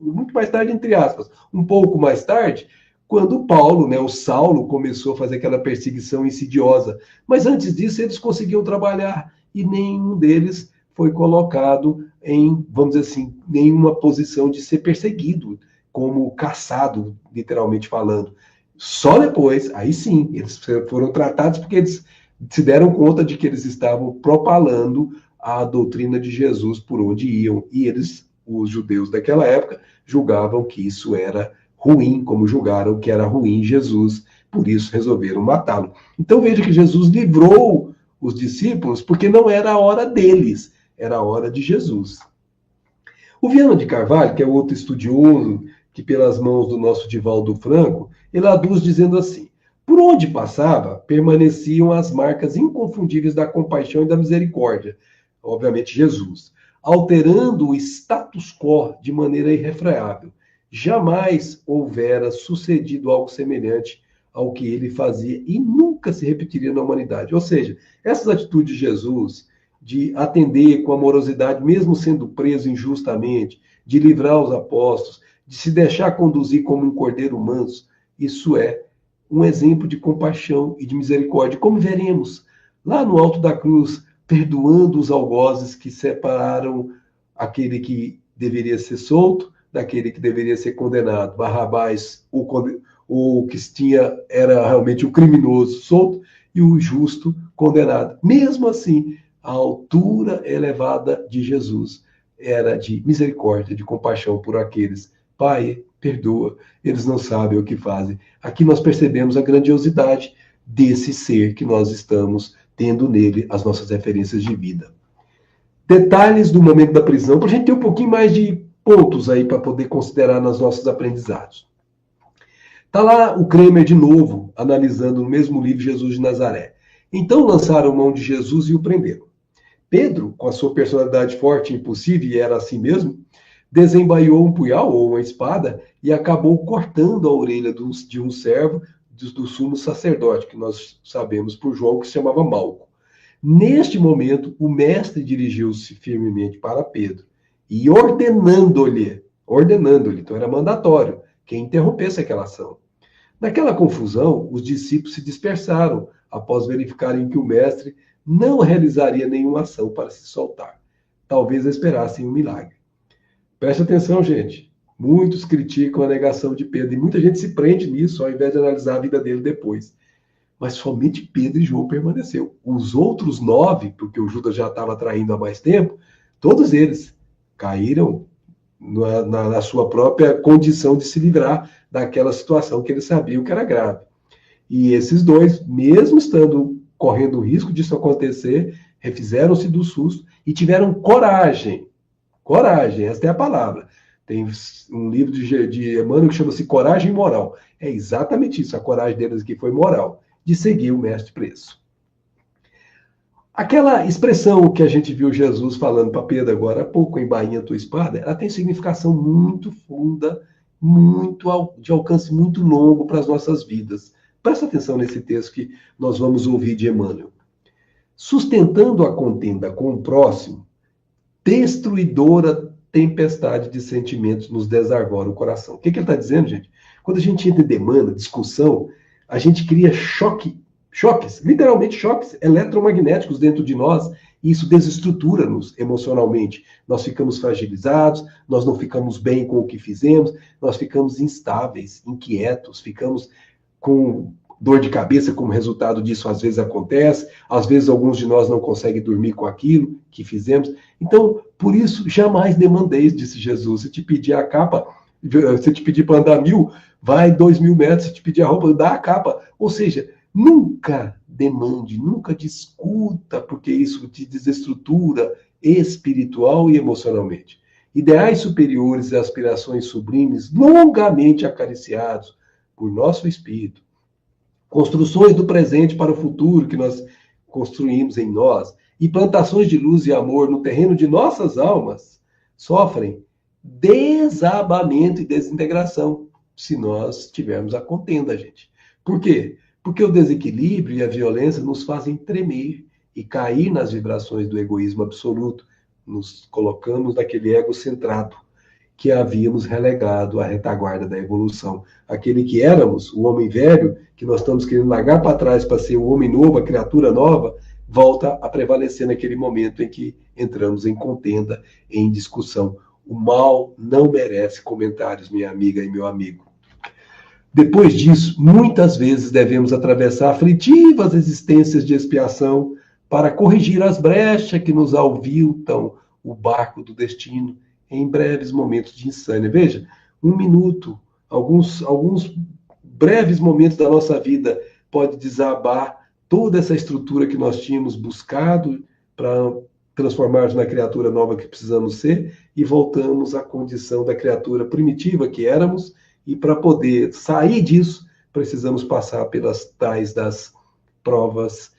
entre aspas, um pouco mais tarde, quando Paulo, né, o Saulo, começou a fazer aquela perseguição insidiosa. Mas antes disso, eles conseguiam trabalhar e nenhum deles foi colocado em, vamos dizer assim, nenhuma posição de ser perseguido, como caçado, literalmente falando. Só depois, aí sim, eles foram tratados porque eles se deram conta de que eles estavam propalando a doutrina de Jesus por onde iam. E eles, os judeus daquela época, julgavam que isso era ruim, como julgaram que era ruim Jesus, por isso resolveram matá-lo. Então veja que Jesus livrou os discípulos porque não era a hora deles, era a hora de Jesus. O Viana de Carvalho, que é outro estudioso, que pelas mãos do nosso Divaldo Franco, ele aduz dizendo assim: por onde passava, permaneciam as marcas inconfundíveis da compaixão e da misericórdia, obviamente Jesus, alterando o status quo de maneira irrefreável. Jamais houvera sucedido algo semelhante ao que ele fazia e nunca se repetiria na humanidade. Ou seja, essas atitudes de Jesus, de atender com amorosidade, mesmo sendo preso injustamente, de livrar os apóstolos, de se deixar conduzir como um cordeiro manso, isso é um exemplo de compaixão e de misericórdia, como veremos lá no alto da cruz, perdoando os algozes que separaram aquele que deveria ser solto daquele que deveria ser condenado. Barrabás, o que tinha, era realmente o criminoso solto e o justo condenado. Mesmo assim, a altura elevada de Jesus era de misericórdia, de compaixão por aqueles. Pai, perdoa, eles não sabem o que fazem. Aqui nós percebemos a grandiosidade desse ser que nós estamos tendo nele as nossas referências de vida. Detalhes do momento da prisão, para a gente ter um pouquinho mais de pontos aí para poder considerar nos nossos aprendizados. Está lá o Kremer de novo, analisando no mesmo livro Jesus de Nazaré. Então lançaram mão de Jesus e o prenderam. Pedro, com a sua personalidade forte e impulsiva, e era assim mesmo, desembaiou um punhal ou uma espada e acabou cortando a orelha de um servo do sumo sacerdote, que nós sabemos por João que se chamava Malco. Neste momento, o mestre dirigiu-se firmemente para Pedro e ordenando-lhe, então era mandatório, que interrompesse aquela ação. Naquela confusão, os discípulos se dispersaram após verificarem que o mestre não realizaria nenhuma ação para se soltar. Talvez esperassem um milagre. Preste atenção, gente. Muitos criticam a negação de Pedro e muita gente se prende nisso ao invés de analisar a vida dele depois. Mas somente Pedro e João permaneceu. Os outros 9, porque o Judas já estava traindo há mais tempo, todos eles caíram na sua própria condição de se livrar daquela situação que eles sabiam que era grave. E esses dois, mesmo estando correndo o risco disso acontecer, refizeram-se do susto e tiveram coragem Coragem, esta é a palavra. Tem um livro de Emmanuel que chama-se Coragem Moral. É exatamente isso, a coragem deles aqui foi moral, de seguir o mestre preço. Aquela expressão que a gente viu Jesus falando para Pedro agora há pouco, em Bainha tua espada, ela tem significação muito funda, de alcance muito longo para as nossas vidas. Presta atenção nesse texto que nós vamos ouvir de Emmanuel. Sustentando a contenda com o próximo, destruidora tempestade de sentimentos nos desarvora o coração. O que ele está dizendo, gente? Quando a gente entra em demanda, discussão, a gente cria choques, literalmente choques eletromagnéticos dentro de nós, e isso desestrutura-nos emocionalmente. Nós ficamos fragilizados, nós não ficamos bem com o que fizemos, nós ficamos instáveis, inquietos, ficamos com dor de cabeça, como resultado disso às vezes acontece, às vezes alguns de nós não conseguem dormir com aquilo que fizemos. Então, por isso, jamais demandeis, disse Jesus. Se te pedir a capa, se te pedir para andar 1000, vai 2000 metros, se te pedir a roupa, dá a capa. Ou seja, nunca demande, nunca discuta, porque isso te desestrutura espiritual e emocionalmente. Ideais superiores e aspirações sublimes, longamente acariciados por nosso espírito, construções do presente para o futuro que nós construímos em nós, e plantações de luz e amor no terreno de nossas almas, sofrem desabamento e desintegração, se nós tivermos a contenda, gente. Por quê? Porque o desequilíbrio e a violência nos fazem tremer e cair nas vibrações do egoísmo absoluto. Nos colocamos naquele ego centrado que havíamos relegado à retaguarda da evolução. Aquele que éramos, o homem velho, que nós estamos querendo largar para trás para ser o homem novo, a criatura nova, volta a prevalecer naquele momento em que entramos em contenda, em discussão. O mal não merece comentários, minha amiga e meu amigo. Depois disso, muitas vezes devemos atravessar aflitivas existências de expiação para corrigir as brechas que nos alviltam o barco do destino em breves momentos de insânia. Veja, 1 minuto, alguns breves momentos da nossa vida pode desabar toda essa estrutura que nós tínhamos buscado para transformar-nos na criatura nova que precisamos ser e voltamos à condição da criatura primitiva que éramos. E para poder sair disso, precisamos passar pelas tais das provas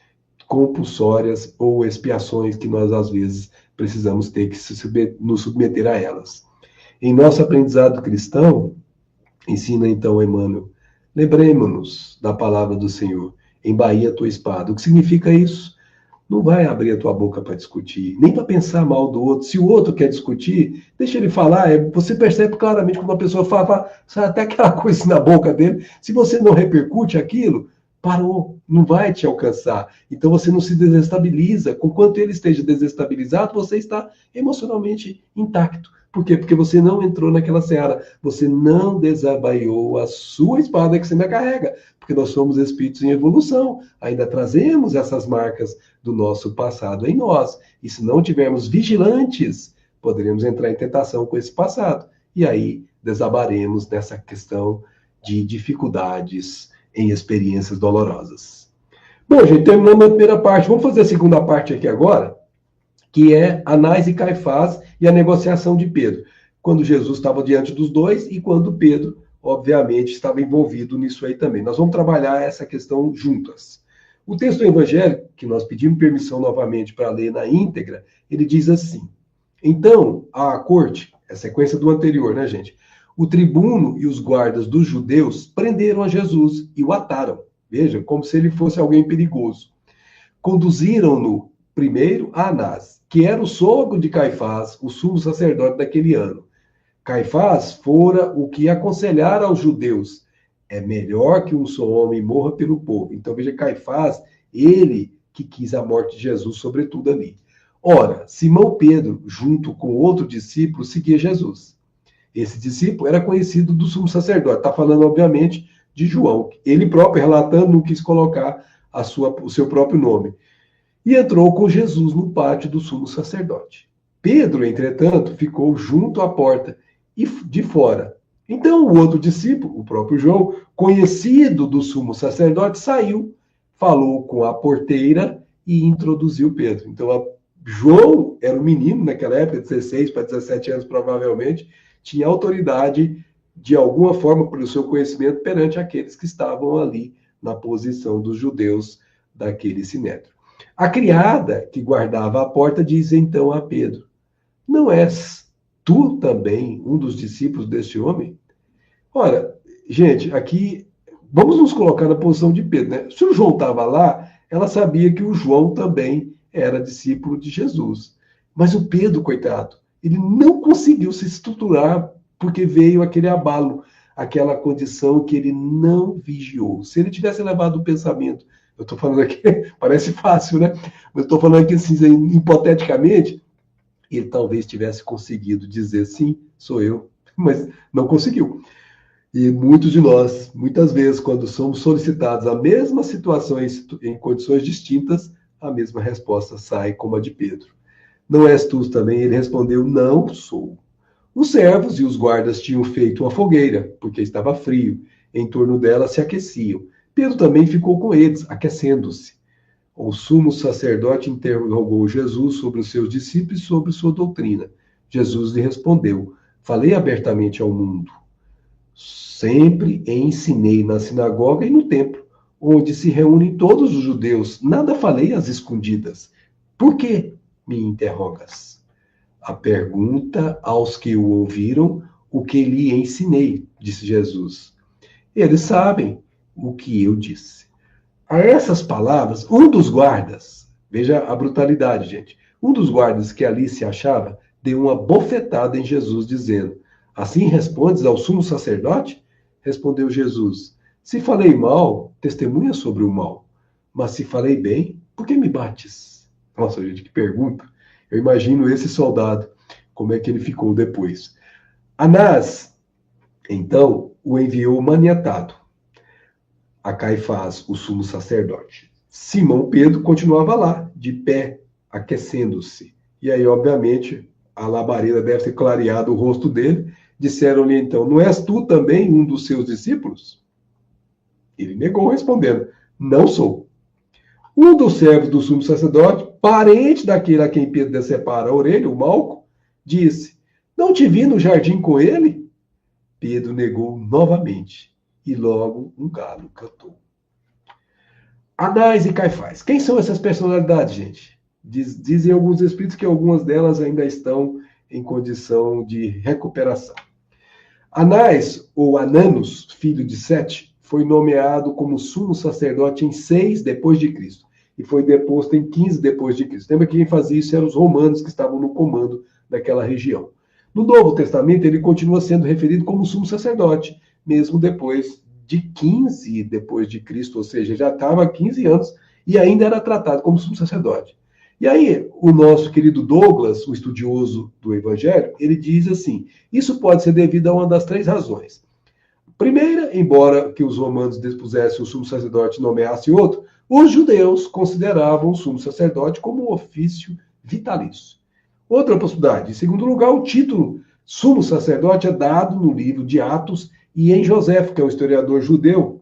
compulsórias ou expiações que nós, às vezes, precisamos ter que nos submeter a elas. Em nosso aprendizado cristão, ensina então Emmanuel, lembremos-nos da palavra do Senhor, embainha a tua espada. O que significa isso? Não vai abrir a tua boca para discutir, nem para pensar mal do outro. Se o outro quer discutir, deixa ele falar. Você percebe claramente quando uma pessoa fala, sai até aquela coisa na boca dele. Se você não repercute aquilo, parou, não vai te alcançar. Então você não se desestabiliza. Conquanto ele esteja desestabilizado, você está emocionalmente intacto. Por quê? Porque você não entrou naquela seara. Você não desabaiou a sua espada que você ainda carrega. Porque nós somos espíritos em evolução. Ainda trazemos essas marcas do nosso passado em nós. E se não tivermos vigilantes, poderemos entrar em tentação com esse passado. E aí desabaremos nessa questão de dificuldades em experiências dolorosas. Bom, gente, terminamos a primeira parte. Vamos fazer a segunda parte aqui agora, que é Anás e Caifás e a negociação de Pedro. Quando Jesus estava diante dos dois e quando Pedro, obviamente, estava envolvido nisso aí também. Nós vamos trabalhar essa questão juntas. O texto do Evangelho, que nós pedimos permissão novamente para ler na íntegra, ele diz assim: então, a corte, é a sequência do anterior, né, gente? O tribuno e os guardas dos judeus prenderam a Jesus e o ataram. Veja, como se ele fosse alguém perigoso. Conduziram-no primeiro a Anás, que era o sogro de Caifás, o sumo sacerdote daquele ano. Caifás fora o que aconselhara aos judeus: é melhor que um só homem morra pelo povo. Então veja, Caifás, ele que quis a morte de Jesus, sobretudo ali. Ora, Simão Pedro, junto com outro discípulo, seguia Jesus. Esse discípulo era conhecido do sumo sacerdote. Está falando, obviamente, de João. Ele próprio, relatando, não quis colocar o seu próprio nome. E entrou com Jesus no pátio do sumo sacerdote. Pedro, entretanto, ficou junto à porta e de fora. Então o outro discípulo, o próprio João, conhecido do sumo sacerdote, saiu, falou com a porteira e introduziu Pedro. Então João era um menino naquela época, 16 para 17 anos provavelmente, tinha autoridade de alguma forma pelo seu conhecimento perante aqueles que estavam ali na posição dos judeus daquele sinédrio. A criada que guardava a porta diz então a Pedro: não és tu também um dos discípulos deste homem? Ora, gente, aqui vamos nos colocar na posição de Pedro, né? Se o João estava lá, ela sabia que o João também era discípulo de Jesus. Mas o Pedro, coitado, ele não conseguiu se estruturar porque veio aquele abalo, aquela condição que ele não vigiou. Se ele tivesse levado o pensamento, eu estou falando aqui, parece fácil, né? Mas eu estou falando aqui assim, hipoteticamente, ele talvez tivesse conseguido dizer sim, sou eu, mas não conseguiu. E muitos de nós, muitas vezes, quando somos solicitados a mesma situação em condições distintas, a mesma resposta sai como a de Pedro. Não és tu também? Ele respondeu, não sou. Os servos e os guardas tinham feito uma fogueira, porque estava frio. Em torno dela se aqueciam. Pedro também ficou com eles, aquecendo-se. O sumo sacerdote interrogou Jesus sobre os seus discípulos e sobre sua doutrina. Jesus lhe respondeu, falei abertamente ao mundo. Sempre ensinei na sinagoga e no templo, onde se reúnem todos os judeus. Nada falei às escondidas. Por que me interrogas? A pergunta aos que o ouviram, o que lhe ensinei, disse Jesus. Eles sabem o que eu disse. A essas palavras, um dos guardas, veja a brutalidade, gente, um dos guardas que ali se achava, deu uma bofetada em Jesus, dizendo, assim respondes ao sumo sacerdote? Respondeu Jesus, se falei mal, testemunha sobre o mal. Mas se falei bem, por que me bates? Nossa, gente, que pergunta. Eu imagino esse soldado, como é que ele ficou depois. Anás, então, o enviou maniatado a Caifás, o sumo sacerdote. Simão Pedro continuava lá, de pé, aquecendo-se. E aí, obviamente, a labareda deve ter clareado o rosto dele. Disseram-lhe então, não és tu também um dos seus discípulos? Ele negou, respondendo, não sou. Um dos servos do sumo sacerdote, parente daquele a quem Pedro decepara a orelha, o Malco, disse, não te vi no jardim com ele? Pedro negou novamente, e logo um galo cantou. Anás e Caifás. Quem são essas personalidades, gente? Dizem alguns espíritos que algumas delas ainda estão em condição de recuperação. Anás, ou Ananos, filho de Sete, foi nomeado como sumo sacerdote em 6 depois de Cristo e foi deposto em 15 depois de Cristo. Lembra que quem fazia isso eram os romanos que estavam no comando daquela região. No Novo Testamento, ele continua sendo referido como sumo sacerdote, mesmo depois de 15 depois de Cristo, ou seja, já estava há 15 anos e ainda era tratado como sumo sacerdote. E aí, o nosso querido Douglas, o estudioso do Evangelho, ele diz assim, isso pode ser devido a uma das 3 razões. Primeira, embora que os romanos dispusessem o sumo sacerdote e nomeassem outro, os judeus consideravam o sumo sacerdote como um ofício vitalício. Outra possibilidade, em segundo lugar, o título sumo sacerdote é dado no livro de Atos e em Joséfo, que é um historiador judeu,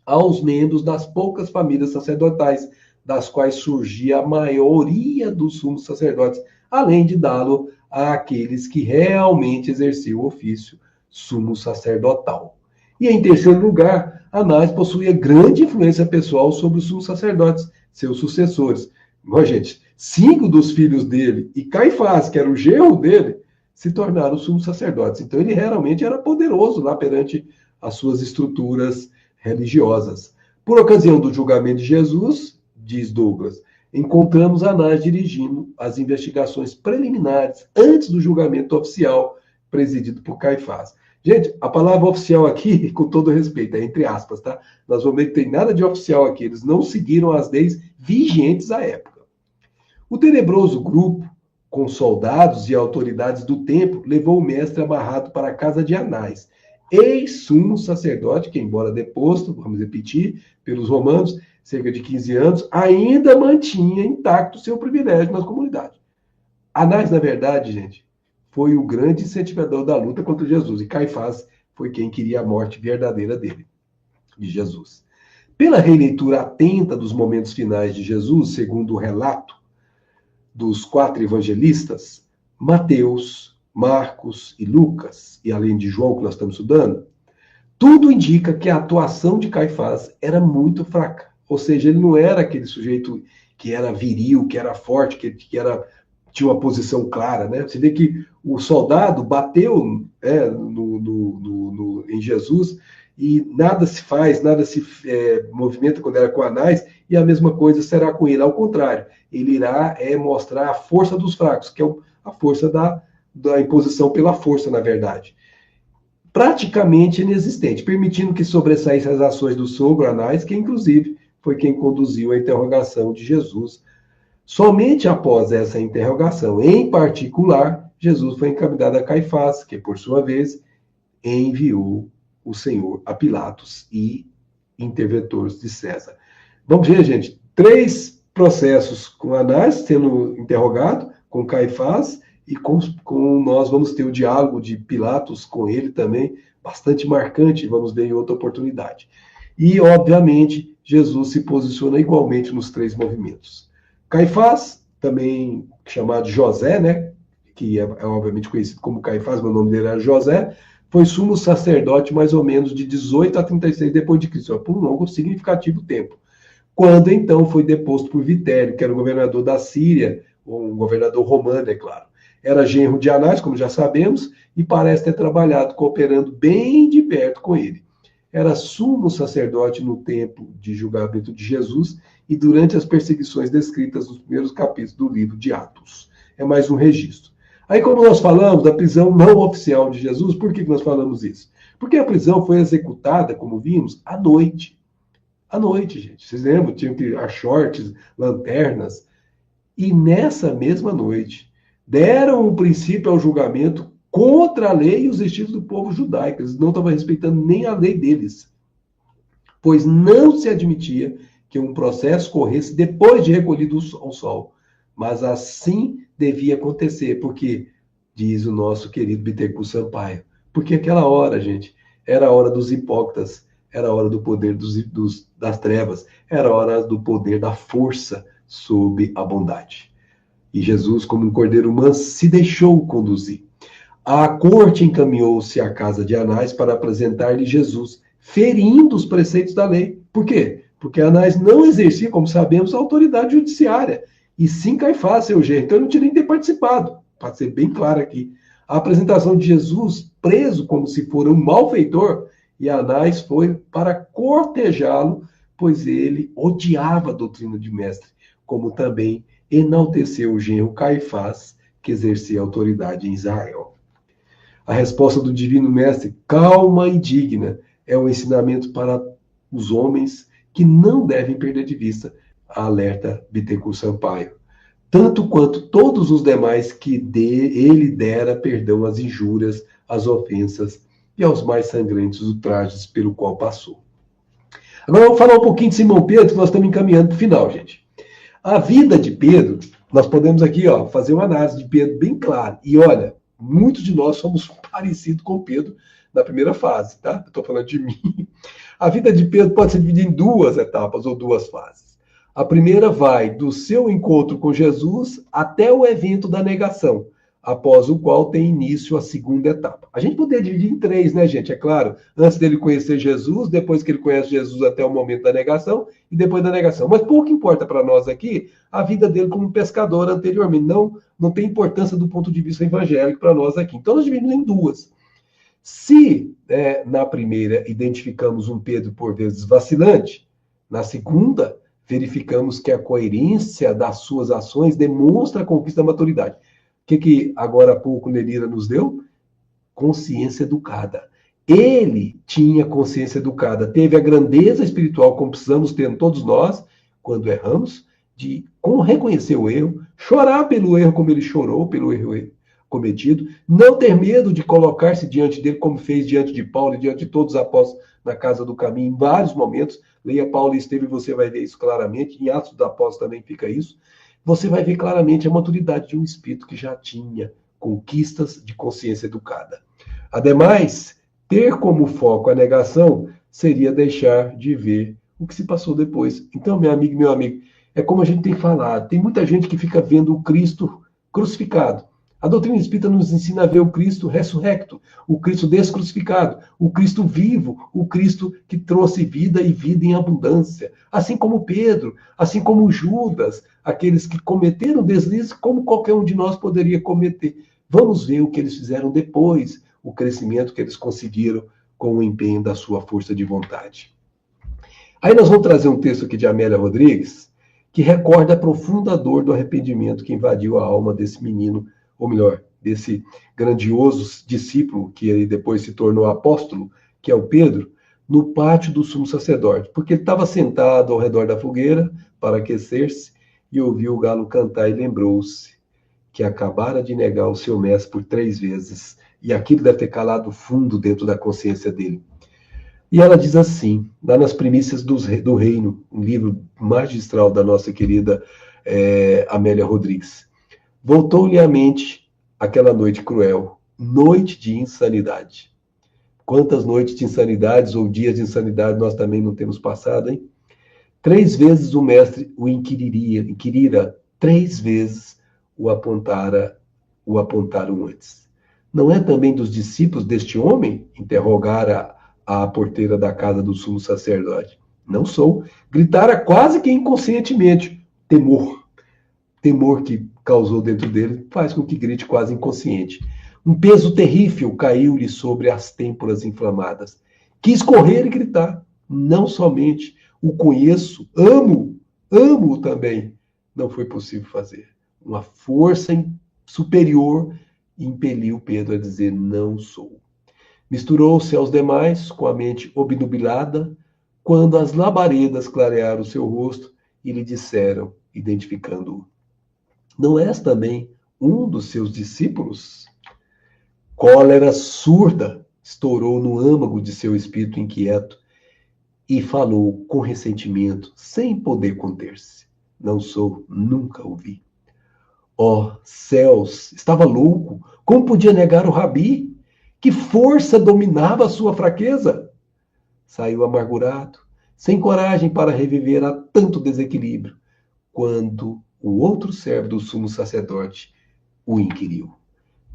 aos membros das poucas famílias sacerdotais, das quais surgia a maioria dos sumos sacerdotes, além de dá-lo àqueles que realmente exerciam o ofício sumo sacerdotal. E em terceiro lugar, Anás possuía grande influência pessoal sobre os sumos sacerdotes, seus sucessores. Mas, gente, 5 dos filhos dele e Caifás, que era o genro dele, se tornaram sumos sacerdotes. Então ele realmente era poderoso lá perante as suas estruturas religiosas. Por ocasião do julgamento de Jesus, diz Douglas, encontramos Anás dirigindo as investigações preliminares antes do julgamento oficial presidido por Caifás. Gente, a palavra oficial aqui, com todo respeito, é entre aspas, tá? Nós vamos ver que tem nada de oficial aqui. Eles não seguiram as leis vigentes à época. O tenebroso grupo, com soldados e autoridades do templo, levou o mestre amarrado para a casa de Anás, ex-sumo sacerdote, que, embora deposto, vamos repetir, pelos romanos, cerca de 15 anos, ainda mantinha intacto seu privilégio na comunidade. Anás, na verdade, gente, foi o grande incentivador da luta contra Jesus, e Caifás foi quem queria a morte verdadeira dele, de Jesus. Pela releitura atenta dos momentos finais de Jesus, segundo o relato dos 4 evangelistas, Mateus, Marcos e Lucas, e além de João, que nós estamos estudando, tudo indica que a atuação de Caifás era muito fraca. Ou seja, ele não era aquele sujeito que era viril, que era forte, tinha uma posição clara, né? Você vê que o soldado bateu em Jesus e nada se faz, nada se movimenta quando era com Anás, e a mesma coisa será com ele. Ao contrário, ele irá mostrar a força dos fracos, que é a força da imposição pela força, na verdade. Praticamente inexistente, permitindo que sobressaíssem as ações do sogro Anás, que inclusive foi quem conduziu a interrogação de Jesus. Somente após essa interrogação, em particular, Jesus foi encaminhado a Caifás, que por sua vez enviou o Senhor a Pilatos e interventores de César. Vamos ver, gente, 3 processos com Anás sendo interrogado, com Caifás, e nós vamos ter o diálogo de Pilatos com ele também, bastante marcante, vamos ver em outra oportunidade. E, obviamente, Jesus se posiciona igualmente nos 3 movimentos. Caifás, também chamado José, né, que é obviamente conhecido como Caifás, mas o nome dele era José, foi sumo sacerdote mais ou menos de 18 a 36 depois de Cristo, por um longo significativo tempo. Quando então foi deposto por Vitério, que era o governador da Síria, um governador romano, é claro. Era genro de Anás, como já sabemos, e parece ter trabalhado cooperando bem de perto com ele. Era sumo sacerdote no tempo de julgamento de Jesus e durante as perseguições descritas nos primeiros capítulos do livro de Atos. É mais um registro. Aí, como nós falamos da prisão não oficial de Jesus, por que nós falamos isso? Porque a prisão foi executada, como vimos, à noite. À noite, gente. Vocês lembram? Tinham que ir a shorts, lanternas. E nessa mesma noite, deram um princípio ao julgamento contra a lei e os estilos do povo judaico. Eles não estavam respeitando nem a lei deles. Pois não se admitia que um processo corresse depois de recolhido ao sol. Mas assim devia acontecer, porque, diz o nosso querido Bittencourt Sampaio, porque aquela hora, gente, era a hora dos hipócritas, era a hora do poder das trevas, era a hora do poder da força sobre a bondade. E Jesus, como um cordeiro manso, se deixou conduzir. A corte encaminhou-se à casa de Anás para apresentar-lhe Jesus, ferindo os preceitos da lei. Por quê? Porque Anás não exercia, como sabemos, a autoridade judiciária, e sim Caifás, seu genro. Então ele não tinha nem ter participado, para ser bem claro aqui. A apresentação de Jesus, preso como se for um malfeitor, e Anás foi para cortejá-lo, pois ele odiava a doutrina de mestre, como também enalteceu o genro Caifás, que exercia autoridade em Israel. A resposta do divino mestre, calma e digna, é um ensinamento para os homens que não devem perder de vista, a alerta Bittencourt Sampaio, tanto quanto todos os demais que ele dera perdão às injúrias, às ofensas e aos mais sangrentos ultrajes pelo qual passou. Agora vamos falar um pouquinho de Simão Pedro, que nós estamos encaminhando para o final, gente. A vida de Pedro, nós podemos aqui fazer uma análise de Pedro bem clara. E olha, muitos de nós somos parecidos com Pedro na primeira fase, tá? Eu estou falando de mim. A vida de Pedro pode ser dividida em 2 etapas ou 2 fases. A primeira vai do seu encontro com Jesus até o evento da negação, após o qual tem início a segunda etapa. A gente poderia dividir em 3, né, gente? É claro, antes dele conhecer Jesus, depois que ele conhece Jesus até o momento da negação e depois da negação. Mas pouco importa para nós aqui a vida dele como pescador anteriormente. Não tem importância do ponto de vista evangélico para nós aqui. Então nós dividimos em 2. Se na primeira identificamos um Pedro por vezes vacilante, na segunda verificamos que a coerência das suas ações demonstra a conquista da maturidade. O que agora há pouco Nelira nos deu? Consciência educada. Ele tinha consciência educada, teve a grandeza espiritual, como precisamos ter todos nós, quando erramos, de como reconhecer o erro, chorar pelo erro como ele chorou, pelo erro cometido, não ter medo de colocar-se diante dele, como fez diante de Paulo e diante de todos os apóstolos na casa do caminho, em vários momentos. Leia Paulo e Estevão e você vai ver isso claramente. Em Atos dos Apóstolos também fica isso. Você vai ver claramente a maturidade de um espírito que já tinha conquistas de consciência educada. Ademais, ter como foco a negação seria deixar de ver o que se passou depois. Então, meu amigo, É como a gente tem falado, tem muita gente que fica vendo o Cristo crucificado. A doutrina espírita nos ensina a ver o Cristo ressurrecto, o Cristo descrucificado, o Cristo vivo, o Cristo que trouxe vida e vida em abundância. Assim como Pedro, assim como Judas, aqueles que cometeram deslizes como qualquer um de nós poderia cometer. Vamos ver o que eles fizeram depois, o crescimento que eles conseguiram com o empenho da sua força de vontade. Aí nós vamos trazer um texto aqui de Amélia Rodrigues, que recorda a profunda dor do arrependimento que invadiu a alma desse menino, ou melhor, desse grandioso discípulo que ele depois se tornou apóstolo, que é o Pedro, no pátio do sumo sacerdote, porque ele estava sentado ao redor da fogueira para aquecer-se e ouviu o galo cantar e lembrou-se que acabara de negar o seu mestre por 3 vezes, e aquilo deve ter calado fundo dentro da consciência dele. E ela diz assim, lá nas Primícias do Reino, um livro magistral da nossa querida Amélia Rodrigues. Voltou-lhe à mente aquela noite cruel, noite de insanidade. Quantas noites de insanidades ou dias de insanidade nós também não temos passado, hein? 3 vezes o mestre o inquirira 3 vezes o apontaram antes. Não é também dos discípulos deste homem? Interrogara a porteira da casa do sumo sacerdote. Não sou. Gritara quase que inconscientemente. Temor que causou dentro dele faz com que grite quase inconsciente. Um peso terrível caiu-lhe sobre as têmporas inflamadas. Quis correr e gritar. Não somente o conheço, amo também. Não foi possível fazer. Uma força superior impeliu Pedro a dizer: não sou. Misturou-se aos demais, com a mente obnubilada, quando as labaredas clarearam o seu rosto e lhe disseram, identificando-o: não és também um dos seus discípulos? Cólera surda estourou no âmago de seu espírito inquieto e falou com ressentimento, sem poder conter-se: não sou, nunca o vi. Ó céus, estava louco. Como podia negar o rabi? Que força dominava a sua fraqueza? Saiu amargurado, sem coragem para reviver a tanto desequilíbrio, quando o outro servo do sumo sacerdote o inquiriu.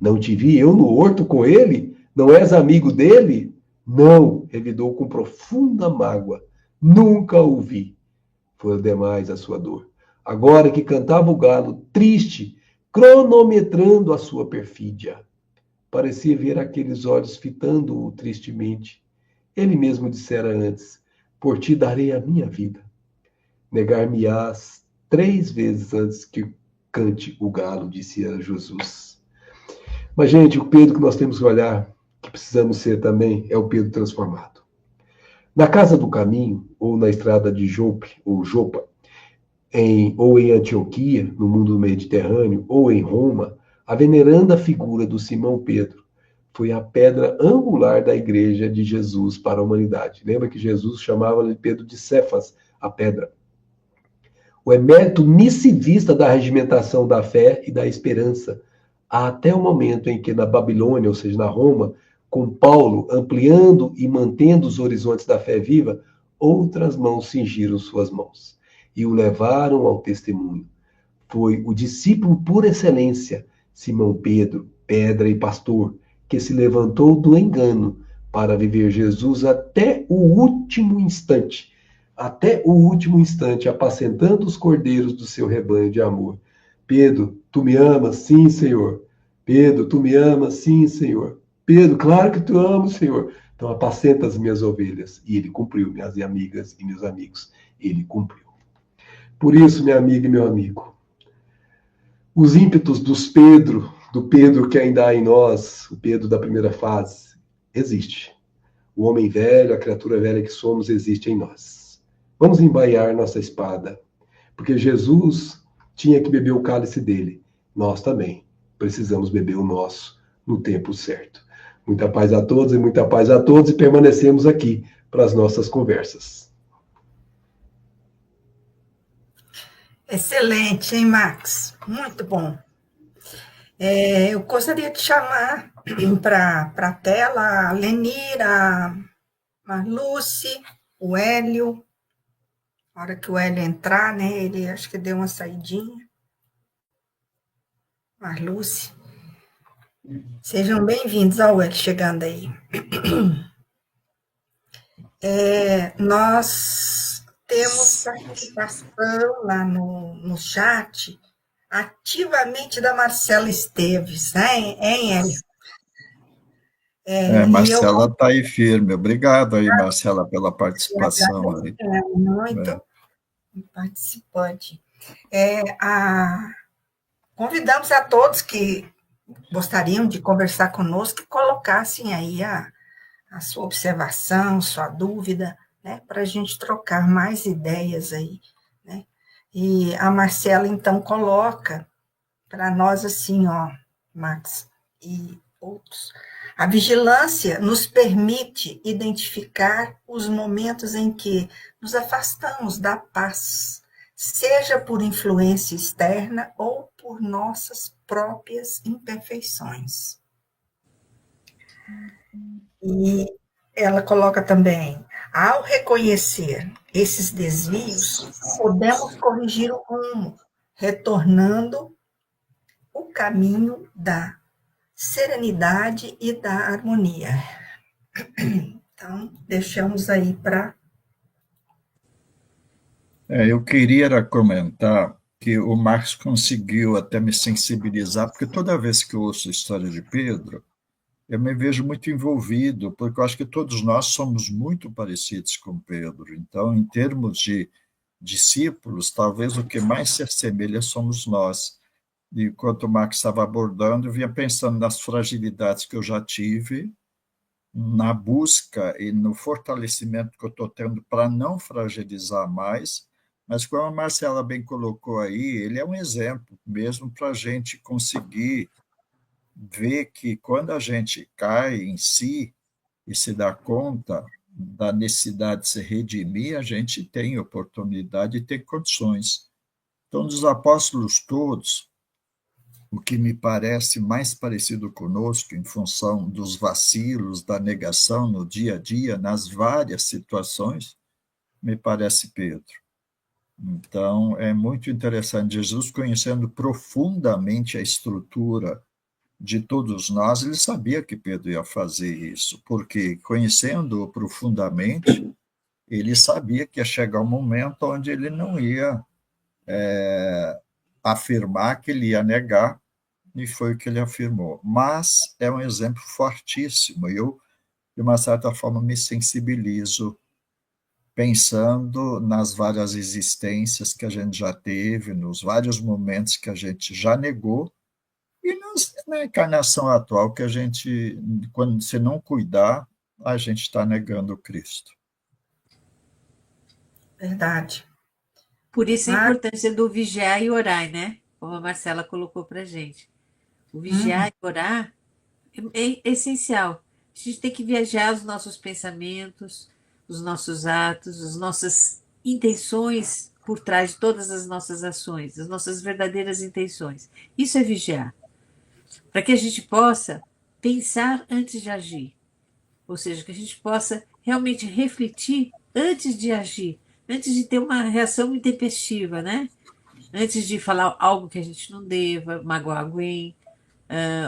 Não te vi eu no horto com ele? Não és amigo dele? Não, revidou com profunda mágoa. Nunca o vi. Foi demais a sua dor. Agora que cantava o galo, triste, cronometrando a sua perfídia. Parecia ver aqueles olhos fitando-o tristemente. Ele mesmo dissera antes: por ti darei a minha vida. Negar-me-ás 3 vezes antes que cante o galo, disse a Jesus. Mas, gente, o Pedro que nós temos que olhar, que precisamos ser também, é o Pedro transformado. Na Casa do Caminho, ou na estrada de Jope, ou Jopa, ou em Antioquia, no mundo mediterrâneo, ou em Roma, a veneranda figura do Simão Pedro foi a pedra angular da igreja de Jesus para a humanidade. Lembra que Jesus chamava de Pedro de Cefas, a pedra. O emérito missivista da regimentação da fé e da esperança, até o momento em que na Babilônia, ou seja, na Roma, com Paulo ampliando e mantendo os horizontes da fé viva, outras mãos cingiram suas mãos e o levaram ao testemunho. Foi o discípulo por excelência, Simão Pedro, pedra e pastor, que se levantou do engano para viver Jesus até o último instante, apacentando os cordeiros do seu rebanho de amor. Pedro, tu me amas? Sim, Senhor. Pedro, tu me amas? Sim, Senhor. Pedro, claro que tu amo, Senhor. Então apacenta as minhas ovelhas. E ele cumpriu, minhas amigas e meus amigos. Ele cumpriu. Por isso, minha amiga e meu amigo, os ímpetos do Pedro que ainda há em nós, o Pedro da primeira fase, existe. O homem velho, a criatura velha que somos, existe em nós. Vamos embaiar nossa espada, porque Jesus tinha que beber o cálice dele. Nós também precisamos beber o nosso no tempo certo. Muita paz a todos e muita paz a todos, e permanecemos aqui para as nossas conversas. Excelente, hein, Max? Muito bom. Eu gostaria de chamar para a tela a Lenira, a Lucy, o Hélio, Na hora que o Hélio entrar, né? Ele acho que deu uma saidinha. Marluce. Sejam bem-vindos ao Hélio chegando aí. Nós temos participação lá no chat ativamente da Marcela Esteves, né, hein, Hélio? Marcela está aí firme. Obrigado aí, Marcela, pela participação. Aí. Muito participante. Convidamos a todos que gostariam de conversar conosco, que colocassem aí a sua observação, sua dúvida, né, para a gente trocar mais ideias aí, né? E a Marcela, então, coloca para nós assim, ó, Max e outros. A vigilância nos permite identificar os momentos em que nos afastamos da paz, seja por influência externa ou por nossas próprias imperfeições. E ela coloca também, ao reconhecer esses desvios, podemos corrigir o rumo, retornando o caminho da serenidade e da harmonia. Então, deixamos aí para... Eu queria comentar que o Marx conseguiu até me sensibilizar, porque toda vez que eu ouço a história de Pedro, eu me vejo muito envolvido, porque eu acho que todos nós somos muito parecidos com Pedro. Então, em termos de discípulos, talvez o que mais se assemelha somos nós. E enquanto o Marx estava abordando, eu vinha pensando nas fragilidades que eu já tive, na busca e no fortalecimento que eu estou tendo para não fragilizar mais, mas como a Marcela bem colocou aí, ele é um exemplo mesmo para a gente conseguir ver que quando a gente cai em si e se dá conta da necessidade de se redimir, a gente tem oportunidade e tem condições. Então, dos apóstolos todos, o que me parece mais parecido conosco, em função dos vacilos, da negação no dia a dia, nas várias situações, me parece Pedro. Então, é muito interessante. Jesus, conhecendo profundamente a estrutura de todos nós, ele sabia que Pedro ia fazer isso, porque, conhecendo-o profundamente, ele sabia que ia chegar um momento onde ele não ia afirmar que ele ia negar, e foi o que ele afirmou. Mas é um exemplo fortíssimo. Eu, de uma certa forma, me sensibilizo pensando nas várias existências que a gente já teve, nos vários momentos que a gente já negou, e na encarnação atual que a gente, quando você não cuidar, a gente está negando o Cristo. Verdade. Por isso a importância do vigiar e orar, né? Como a Marcela colocou para a gente. O vigiar e orar é essencial. A gente tem que viajar os nossos pensamentos, os nossos atos, as nossas intenções por trás de todas as nossas ações, as nossas verdadeiras intenções. Isso é vigiar. Para que a gente possa pensar antes de agir. Ou seja, que a gente possa realmente refletir antes de agir, antes de ter uma reação intempestiva, né? Antes de falar algo que a gente não deva, magoar alguém,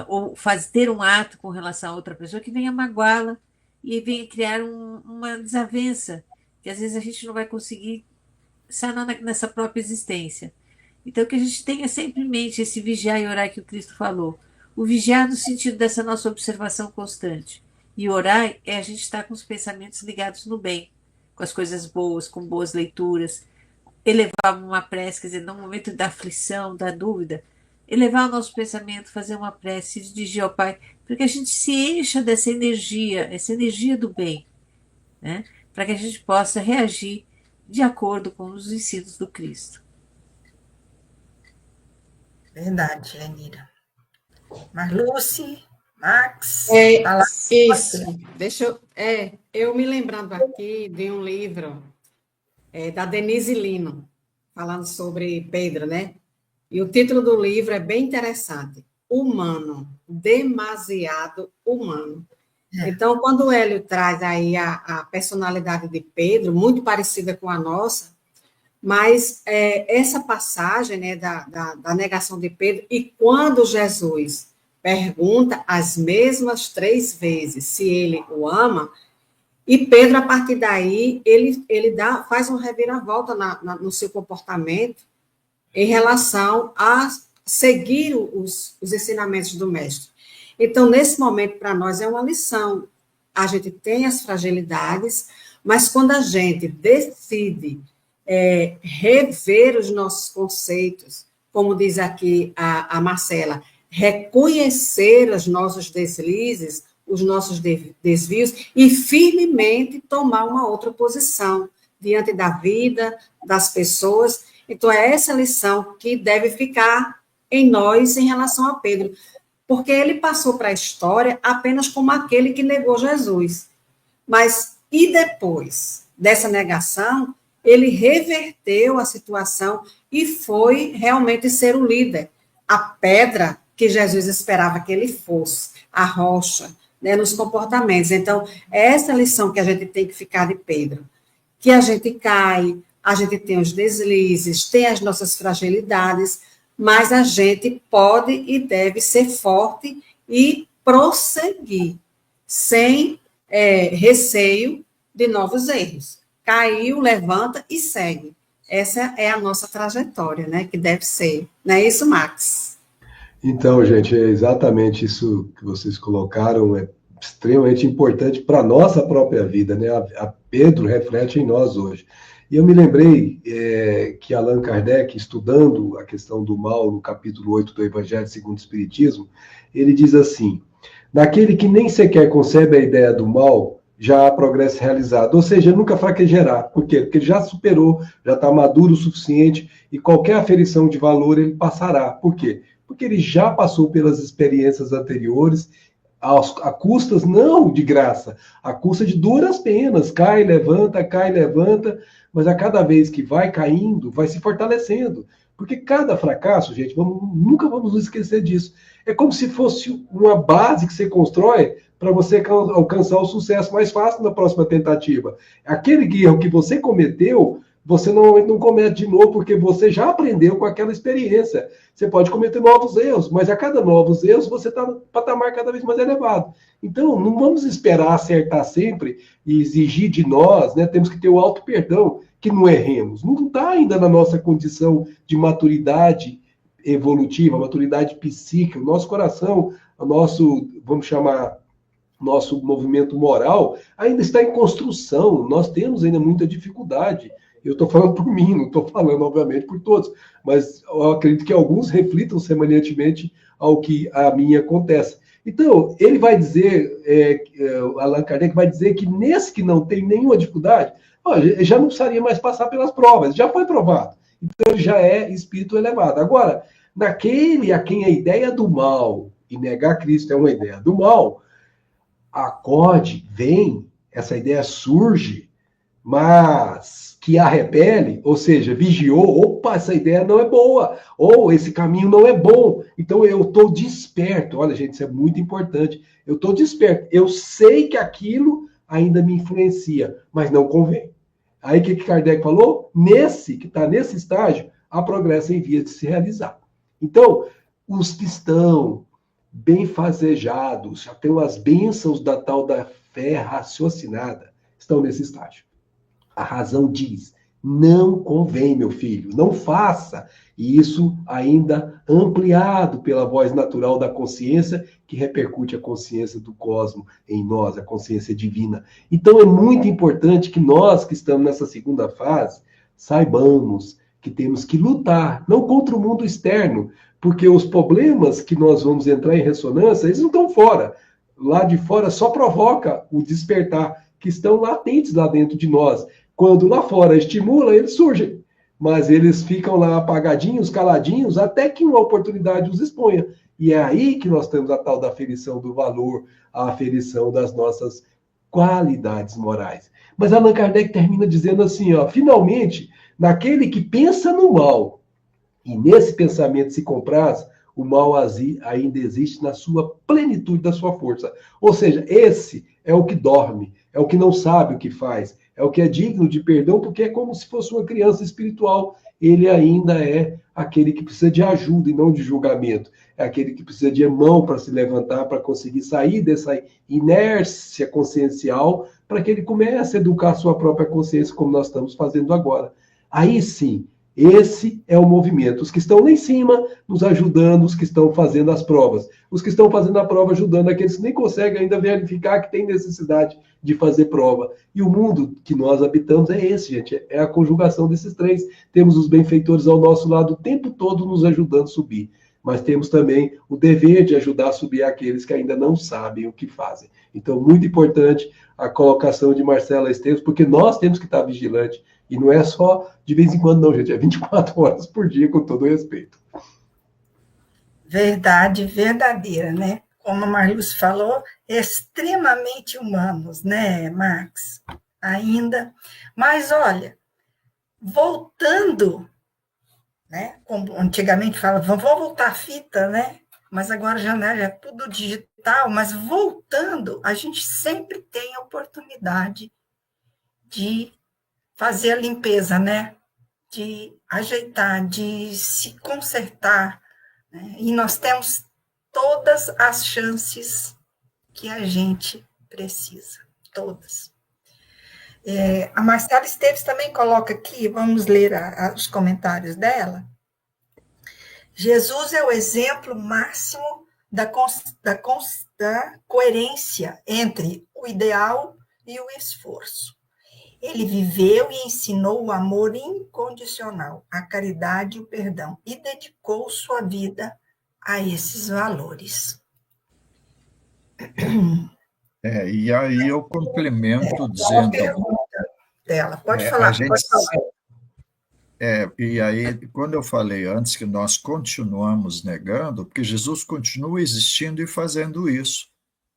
ou ter um ato com relação a outra pessoa que venha magoá-la e venha criar uma desavença, que às vezes a gente não vai conseguir sanar nessa própria existência. Então, que a gente tenha sempre em mente esse vigiar e orar que o Cristo falou. O vigiar no sentido dessa nossa observação constante. E orar é a gente estar com os pensamentos ligados no bem, com as coisas boas, com boas leituras, elevar uma prece, quer dizer, no momento da aflição, da dúvida, elevar o nosso pensamento, fazer uma prece, se dirigir ao Pai, para que a gente se encha dessa energia, essa energia do bem, né? Para que a gente possa reagir de acordo com os ensinos do Cristo. Verdade, Lenira. Marluce, Max... Isso. Deixa eu me lembrando aqui de um livro da Denise Lino, falando sobre Pedro, né? E o título do livro é bem interessante. Humano, demasiado humano. Então, quando o Hélio traz aí a personalidade de Pedro, muito parecida com a nossa, Mas essa passagem, né, da negação de Pedro, e quando Jesus pergunta as mesmas 3 vezes se ele o ama, e Pedro, a partir daí, ele faz uma reviravolta no seu comportamento em relação a seguir os ensinamentos do mestre. Então, nesse momento, para nós, é uma lição. A gente tem as fragilidades, mas quando a gente decide rever os nossos conceitos, como diz aqui a Marcela, reconhecer os nossos deslizes, os nossos desvios, e firmemente tomar uma outra posição diante da vida, das pessoas. Então, é essa lição que deve ficar em nós em relação a Pedro, porque ele passou para a história apenas como aquele que negou Jesus. Mas, e depois dessa negação, ele reverteu a situação e foi realmente ser o líder, a pedra que Jesus esperava que ele fosse, a rocha, né, nos comportamentos. Então, é essa lição que a gente tem que ficar de Pedro, que a gente cai, a gente tem os deslizes, tem as nossas fragilidades, mas a gente pode e deve ser forte e prosseguir, sem receio de novos erros. Caiu, levanta e segue. Essa é a nossa trajetória, né, que deve ser. Não é isso, Max? Então, gente, é exatamente isso que vocês colocaram, é extremamente importante para a nossa própria vida, né? A Pedro reflete em nós hoje. E eu me lembrei que Allan Kardec, estudando a questão do mal, no capítulo 8 do Evangelho segundo o Espiritismo, ele diz assim: naquele que nem sequer concebe a ideia do mal, já há progresso realizado, ou seja, nunca fraquejará. Por quê? Porque ele já superou, já está maduro o suficiente, e qualquer aferição de valor ele passará. Por quê? Porque ele já passou pelas experiências anteriores, a custas, não de graça, a custa de duras penas, cai, levanta, mas a cada vez que vai caindo, vai se fortalecendo. Porque cada fracasso, gente, nunca vamos nos esquecer disso, é como se fosse uma base que você constrói para você alcançar o sucesso mais fácil na próxima tentativa. Aquele erro que você cometeu, você normalmente não comete de novo, porque você já aprendeu com aquela experiência. Você pode cometer novos erros, mas a cada novos erros você está no patamar cada vez mais elevado. Então, não vamos esperar acertar sempre e exigir de nós, né? Temos que ter o auto-perdão, que não erremos. Não está ainda na nossa condição de maturidade evolutiva, maturidade psíquica, o nosso coração, o nosso, vamos chamar, nosso movimento moral, ainda está em construção. Nós temos ainda muita dificuldade. Eu estou falando por mim, não estou falando, obviamente, por todos, mas eu acredito que alguns reflitam semelhantemente ao que a mim acontece. Então, ele vai dizer, Allan Kardec vai dizer que nesse que não tem nenhuma dificuldade, já não precisaria mais passar pelas provas, já foi provado. Então, ele já é espírito elevado. Agora, naquele a quem a ideia do mal, e negar Cristo é uma ideia do mal, acorde, vem, essa ideia surge, mas que a repele, ou seja, vigiou, opa, essa ideia não é boa, ou esse caminho não é bom, então eu estou desperto. Olha, gente, isso é muito importante, eu estou desperto, eu sei que aquilo ainda me influencia, mas não convém. Aí o que Kardec falou? Que está nesse estágio, há progresso em vias de se realizar. Então, os que estão benfazejados, já têm as bênçãos da tal da fé raciocinada, estão nesse estágio. A razão diz, não convém, meu filho, não faça. E isso ainda ampliado pela voz natural da consciência, que repercute a consciência do cosmos em nós, a consciência divina. Então é muito importante que nós que estamos nessa segunda fase, saibamos que temos que lutar, não contra o mundo externo, porque os problemas que nós vamos entrar em ressonância, eles não estão fora. Lá de fora só provoca o despertar, que estão latentes lá dentro de nós. Quando lá fora estimula, eles surgem. Mas eles ficam lá apagadinhos, caladinhos, até que uma oportunidade os exponha. E é aí que nós temos a tal da aferição do valor, a aferição das nossas qualidades morais. Mas Allan Kardec termina dizendo assim, finalmente, naquele que pensa no mal, e nesse pensamento se compraz, o mal ainda existe na sua plenitude da sua força. Ou seja, esse é o que dorme, é o que não sabe o que faz, é o que é digno de perdão, porque é como se fosse uma criança espiritual. Ele ainda é aquele que precisa de ajuda e não de julgamento. É aquele que precisa de mão para se levantar, para conseguir sair dessa inércia consciencial, para que ele comece a educar a sua própria consciência, como nós estamos fazendo agora. Aí sim, esse é o movimento. Os que estão lá em cima nos ajudando, os que estão fazendo as provas. Os que estão fazendo a prova ajudando aqueles que nem conseguem ainda verificar que tem necessidade de fazer prova. E o mundo que nós habitamos é esse, gente. É a conjugação desses três. Temos os benfeitores ao nosso lado o tempo todo nos ajudando a subir. Mas temos também o dever de ajudar a subir aqueles que ainda não sabem o que fazem. Então, muito importante a colocação de Marcela Esteves, porque nós temos que estar vigilantes. E não é só de vez em quando, não, gente. É 24 horas por dia, com todo respeito. Verdade verdadeira, né? Como a Marluz falou, extremamente humanos, né, Max? Ainda. Mas, olha, voltando, né? Como antigamente falava, vamos voltar a fita, né? Mas agora já, né, já é tudo digital. Mas voltando, a gente sempre tem a oportunidade de fazer a limpeza, né? De ajeitar, de se consertar, né? E nós temos todas as chances que a gente precisa, todas. A Marcela Esteves também coloca aqui, vamos ler os comentários dela. Jesus é o exemplo máximo da coerência entre o ideal e o esforço. Ele viveu e ensinou o amor incondicional, a caridade e o perdão, e dedicou sua vida a esses valores. E aí eu complemento dizendo... Dela. Pode falar, pode falar. E aí, quando eu falei antes que nós continuamos negando, porque Jesus continua existindo e fazendo isso,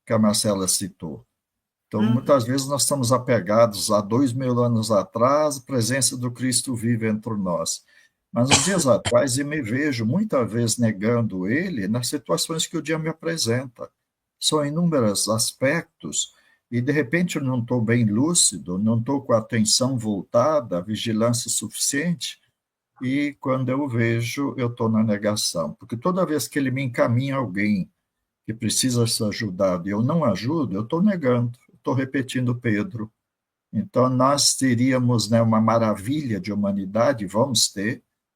que a Marcela citou. Então, muitas vezes nós estamos apegados a 2000 anos atrás, a presença do Cristo vive entre nós. Mas nos dias atuais eu me vejo muitas vezes negando ele nas situações que o dia me apresenta. São inúmeros aspectos e, de repente, eu não estou bem lúcido, não estou com a atenção voltada, a vigilância suficiente, e quando eu vejo, eu estou na negação. Porque toda vez que ele me encaminha alguém que precisa ser ajudado e eu não ajudo, eu estou negando. Estou repetindo Pedro. Então, nós teríamos, né, uma maravilha de humanidade,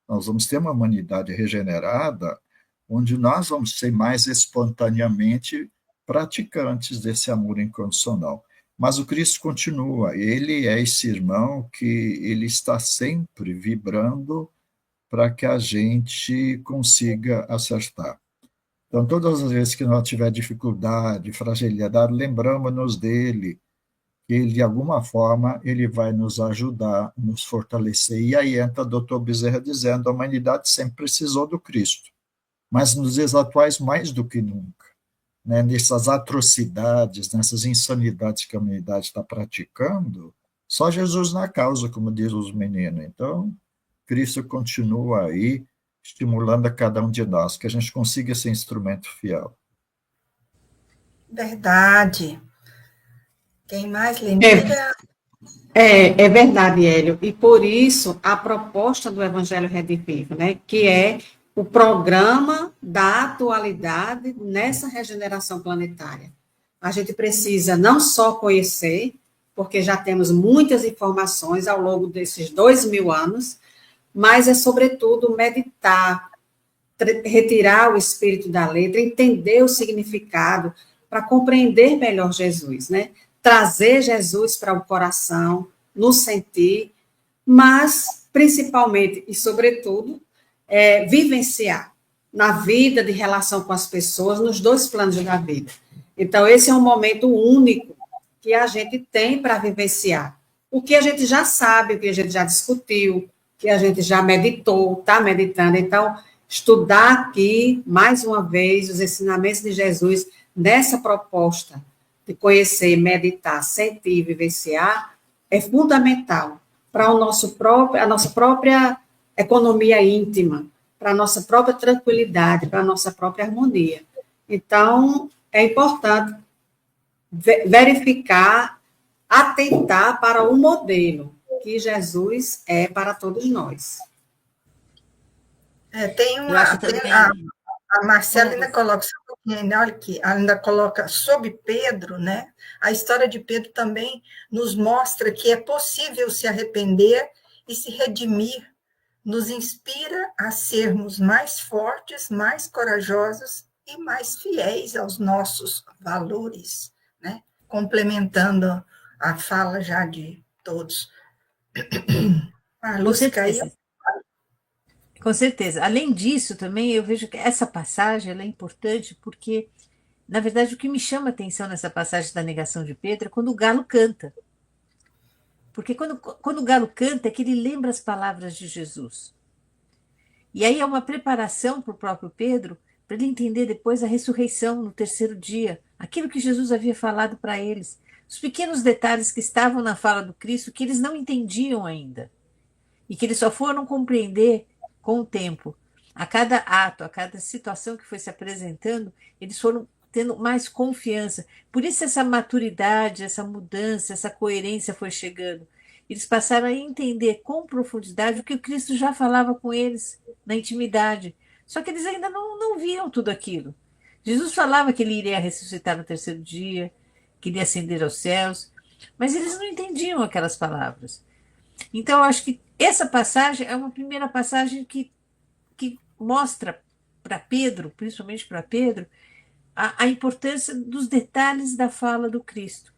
nós vamos ter uma humanidade regenerada, onde nós vamos ser mais espontaneamente praticantes desse amor incondicional. Mas o Cristo continua, ele é esse irmão que ele está sempre vibrando para que a gente consiga acertar. Então, todas as vezes que nós tiver dificuldade, fragilidade, lembramos-nos dele, que ele, de alguma forma, ele vai nos ajudar, nos fortalecer. E aí entra o doutor Bezerra dizendo, a humanidade sempre precisou do Cristo, mas nos dias atuais mais do que nunca. Né? Nessas atrocidades, nessas insanidades que a humanidade está praticando, só Jesus na causa, como diz os meninos. Então, Cristo continua aí, estimulando a cada um de nós, que a gente consiga ser instrumento fiel. Verdade. Quem mais, Lenira? É verdade, Hélio. E por isso, a proposta do Evangelho Redimido, né, que é o programa da atualidade nessa regeneração planetária. A gente precisa não só conhecer, porque já temos muitas informações ao longo desses 2000 anos, mas é, sobretudo, meditar, retirar o espírito da letra, entender o significado, para compreender melhor Jesus, né? Trazer Jesus para o coração, no sentir, mas, principalmente e, sobretudo, vivenciar na vida de relação com as pessoas, nos dois planos da vida. Então, esse é um momento único que a gente tem para vivenciar. O que a gente já sabe, o que a gente já discutiu, que a gente já meditou, está meditando. Então, estudar aqui, mais uma vez, os ensinamentos de Jesus nessa proposta de conhecer, meditar, sentir e vivenciar, é fundamental para a nossa própria economia íntima, para a nossa própria tranquilidade, para a nossa própria harmonia. Então, é importante verificar atentar para o modelo que Jesus é para todos nós. Tem Eu acho tem também. a Marcela ainda coloca, só um pouquinho, né, olha aqui, ainda coloca sobre Pedro, né? A história de Pedro também nos mostra que é possível se arrepender e se redimir, nos inspira a sermos mais fortes, mais corajosos e mais fiéis aos nossos valores, né? Complementando a fala já de todos. A Com Lúcia caiu. certeza. Com certeza. Além disso, também eu vejo que essa passagem ela é importante porque, na verdade, o que me chama a atenção nessa passagem da negação de Pedro é quando o galo canta. Porque quando o galo canta é que ele lembra as palavras de Jesus. E aí é uma preparação para o próprio Pedro, para ele entender depois a ressurreição no terceiro dia, aquilo que Jesus havia falado para eles, os pequenos detalhes que estavam na fala do Cristo que eles não entendiam ainda e que eles só foram compreender com o tempo. A cada ato, a cada situação que foi se apresentando, eles foram tendo mais confiança. Por isso essa maturidade, essa mudança, essa coerência foi chegando. Eles passaram a entender com profundidade o que o Cristo já falava com eles na intimidade. Só que eles ainda não viam tudo aquilo. Jesus falava que ele iria ressuscitar no terceiro dia, que iria ascender aos céus, mas eles não entendiam aquelas palavras. Então, eu acho que essa passagem é uma primeira passagem que mostra para Pedro, principalmente para Pedro, a importância dos detalhes da fala do Cristo.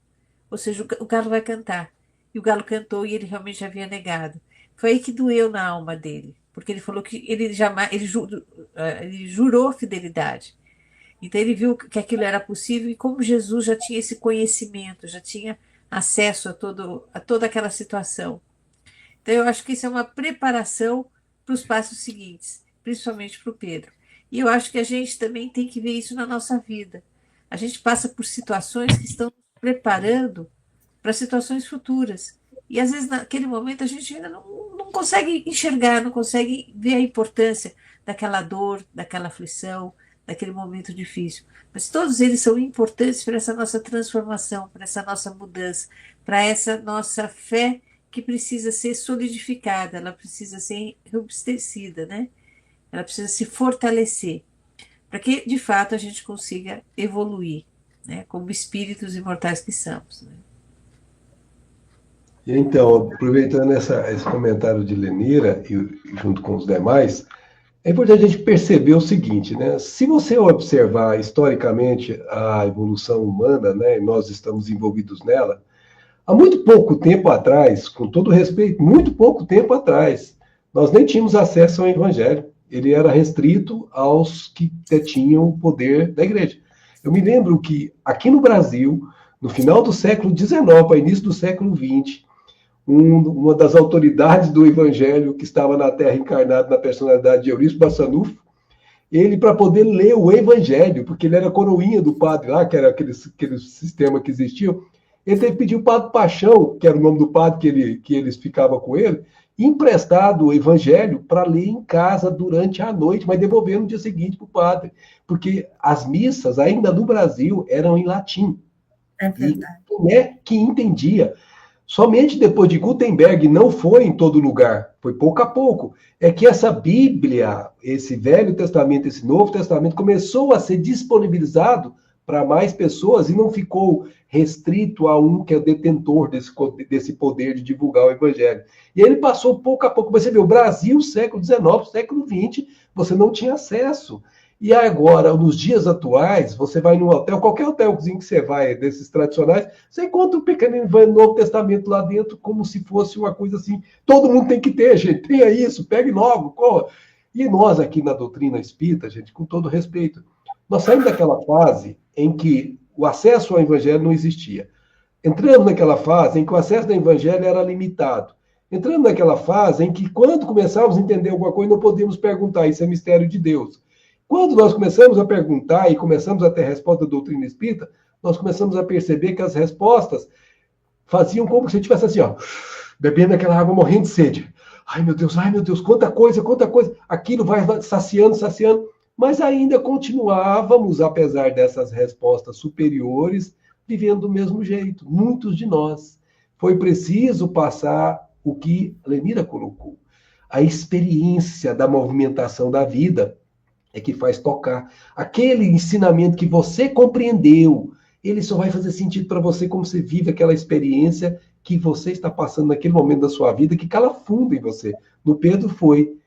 Ou seja, o galo vai cantar. E o galo cantou e ele realmente havia negado. Foi aí que doeu na alma dele, porque ele falou que ele jamais, ele jurou fidelidade. Então ele viu que aquilo era possível e como Jesus já tinha esse conhecimento, já tinha acesso a toda aquela situação. Então eu acho que isso é uma preparação para os passos seguintes, principalmente para o Pedro. E eu acho que a gente também tem que ver isso na nossa vida. A gente passa por situações que estão nos preparando para situações futuras. E às vezes naquele momento a gente ainda não consegue enxergar, não consegue ver a importância daquela dor, daquela aflição, daquele momento difícil. Mas todos eles são importantes para essa nossa transformação, para essa nossa mudança, para essa nossa fé que precisa ser solidificada, ela precisa ser robustecida, né? Ela precisa se fortalecer, para que, de fato, a gente consiga evoluir, né? Como espíritos imortais que somos. Né? E então, aproveitando esse comentário de Lenira, e junto com os demais, é importante a gente perceber o seguinte, né? Se você observar historicamente a evolução humana, né, e nós estamos envolvidos nela, há muito pouco tempo atrás, com todo respeito, muito pouco tempo atrás, nós nem tínhamos acesso ao Evangelho. Ele era restrito aos que detinham o poder da igreja. Eu me lembro que aqui no Brasil, no final do século XIX, para início do século XX, uma das autoridades do Evangelho que estava na Terra encarnado na personalidade de Eurípides Bassanufo, ele, para poder ler o Evangelho, porque ele era coroinha do padre lá, que era aquele sistema que existia, ele teve que pedir o padre Paixão, que era o nome do padre que eles ficavam com ele, emprestado o Evangelho para ler em casa durante a noite, mas devolver no dia seguinte para o padre, porque as missas, ainda no Brasil, eram em latim. É verdade. E quem é que entendia? Somente depois de Gutenberg não foi em todo lugar, foi pouco a pouco. É que essa Bíblia, esse Velho Testamento, esse Novo Testamento, começou a ser disponibilizado para mais pessoas e não ficou restrito a um que é detentor desse poder de divulgar o Evangelho. E ele passou pouco a pouco. Você vê, o Brasil, século XIX, século XX, você não tinha acesso. E agora, nos dias atuais, você vai num hotel, qualquer hotelzinho que você vai, desses tradicionais, você encontra um pequeno Novo Testamento lá dentro, como se fosse uma coisa assim. Todo mundo tem que ter, gente. Tenha isso, pegue logo, corra. E nós aqui na doutrina espírita, gente, com todo respeito, nós saímos daquela fase em que o acesso ao Evangelho não existia. Entramos naquela fase em que o acesso ao Evangelho era limitado. Entramos naquela fase em que, quando começávamos a entender alguma coisa, não podíamos perguntar, isso é mistério de Deus. Quando nós começamos a perguntar e começamos a ter resposta da doutrina espírita, nós começamos a perceber que as respostas faziam como se estivesse assim, ó, bebendo aquela água, morrendo de sede. Ai, meu Deus, quanta coisa. Aquilo vai saciando. Mas ainda continuávamos, apesar dessas respostas superiores, vivendo do mesmo jeito, muitos de nós. foi preciso passar o que a Lenira colocou. A experiência da movimentação da vida é que faz tocar. Aquele ensinamento que você compreendeu, ele só vai fazer sentido para você como você vive aquela experiência que você está passando naquele momento da sua vida, que cala fundo em você. No Pedro foi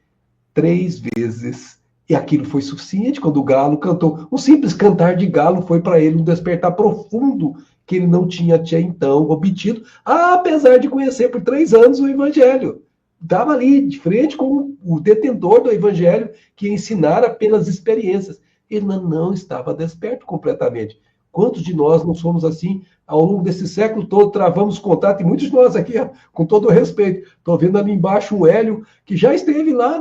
3 vezes, e aquilo foi suficiente quando o galo cantou. Um simples cantar de galo foi para ele um despertar profundo que ele não tinha até então obtido, apesar de conhecer por 3 anos o Evangelho. Estava ali, de frente com o detentor do Evangelho, que ia ensinar apenas experiências. Ele não estava desperto completamente. Quantos de nós não somos assim? Ao longo desse século todo, travamos contato, e muitos de nós aqui, com todo o respeito, estou vendo ali embaixo o Hélio, que já esteve lá,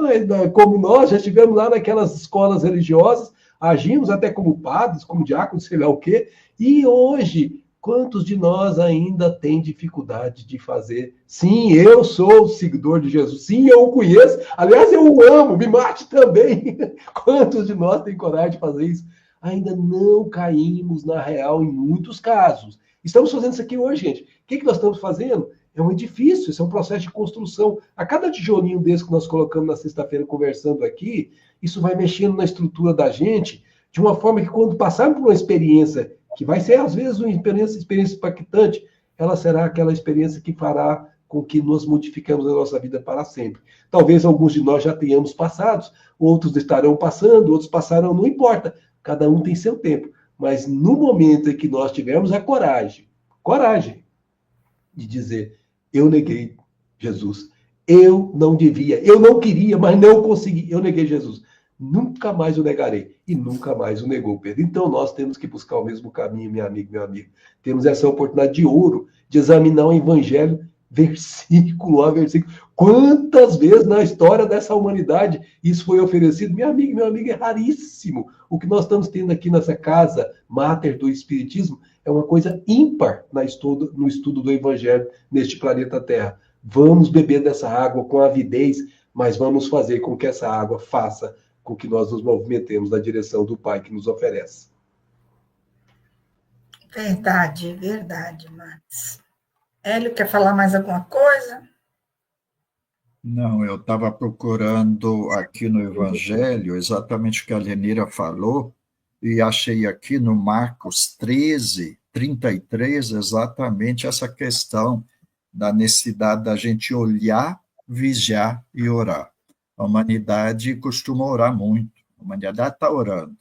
como nós, já estivemos lá naquelas escolas religiosas, agimos até como padres, como diáconos, sei lá o quê, e hoje, quantos de nós ainda têm dificuldade de fazer? Sim, eu sou seguidor de Jesus, sim, eu o conheço, aliás, eu o amo, me mate também. Quantos de nós têm coragem de fazer isso? Ainda não caímos na real em muitos casos. Estamos fazendo isso aqui hoje, gente. O que nós estamos fazendo? É um edifício, isso é um processo de construção. A cada tijolinho desse que nós colocamos na sexta-feira conversando aqui, isso vai mexendo na estrutura da gente, de uma forma que quando passarmos por uma experiência, que vai ser às vezes uma experiência impactante, ela será aquela experiência que fará com que nós modificamos a nossa vida para sempre. Talvez alguns de nós já tenhamos passado, outros estarão passando, outros passarão, não importa. Cada um tem seu tempo. Mas no momento em que nós tivermos a coragem de dizer, eu neguei Jesus, eu não devia, eu não queria, mas não consegui, eu neguei Jesus. Nunca mais o negarei. E nunca mais o negou Pedro. Então nós temos que buscar o mesmo caminho, minha amiga, meu amigo. Temos essa oportunidade de ouro de examinar o Evangelho versículo a versículo. Quantas vezes na história dessa humanidade isso foi oferecido? Minha amiga, meu amigo, é raríssimo. O que nós estamos tendo aqui nessa casa máter do Espiritismo é uma coisa ímpar no estudo do Evangelho neste planeta Terra. Vamos beber dessa água com avidez, mas vamos fazer com que essa água faça com que nós nos movimentemos na direção do Pai que nos oferece. Verdade, Max. Hélio, quer falar mais alguma coisa? Não, eu estava procurando aqui no Evangelho exatamente o que a Lenira falou, e achei aqui no Marcos 13, 33, exatamente essa questão da necessidade da gente olhar, vigiar e orar. A humanidade costuma orar muito, a humanidade está orando,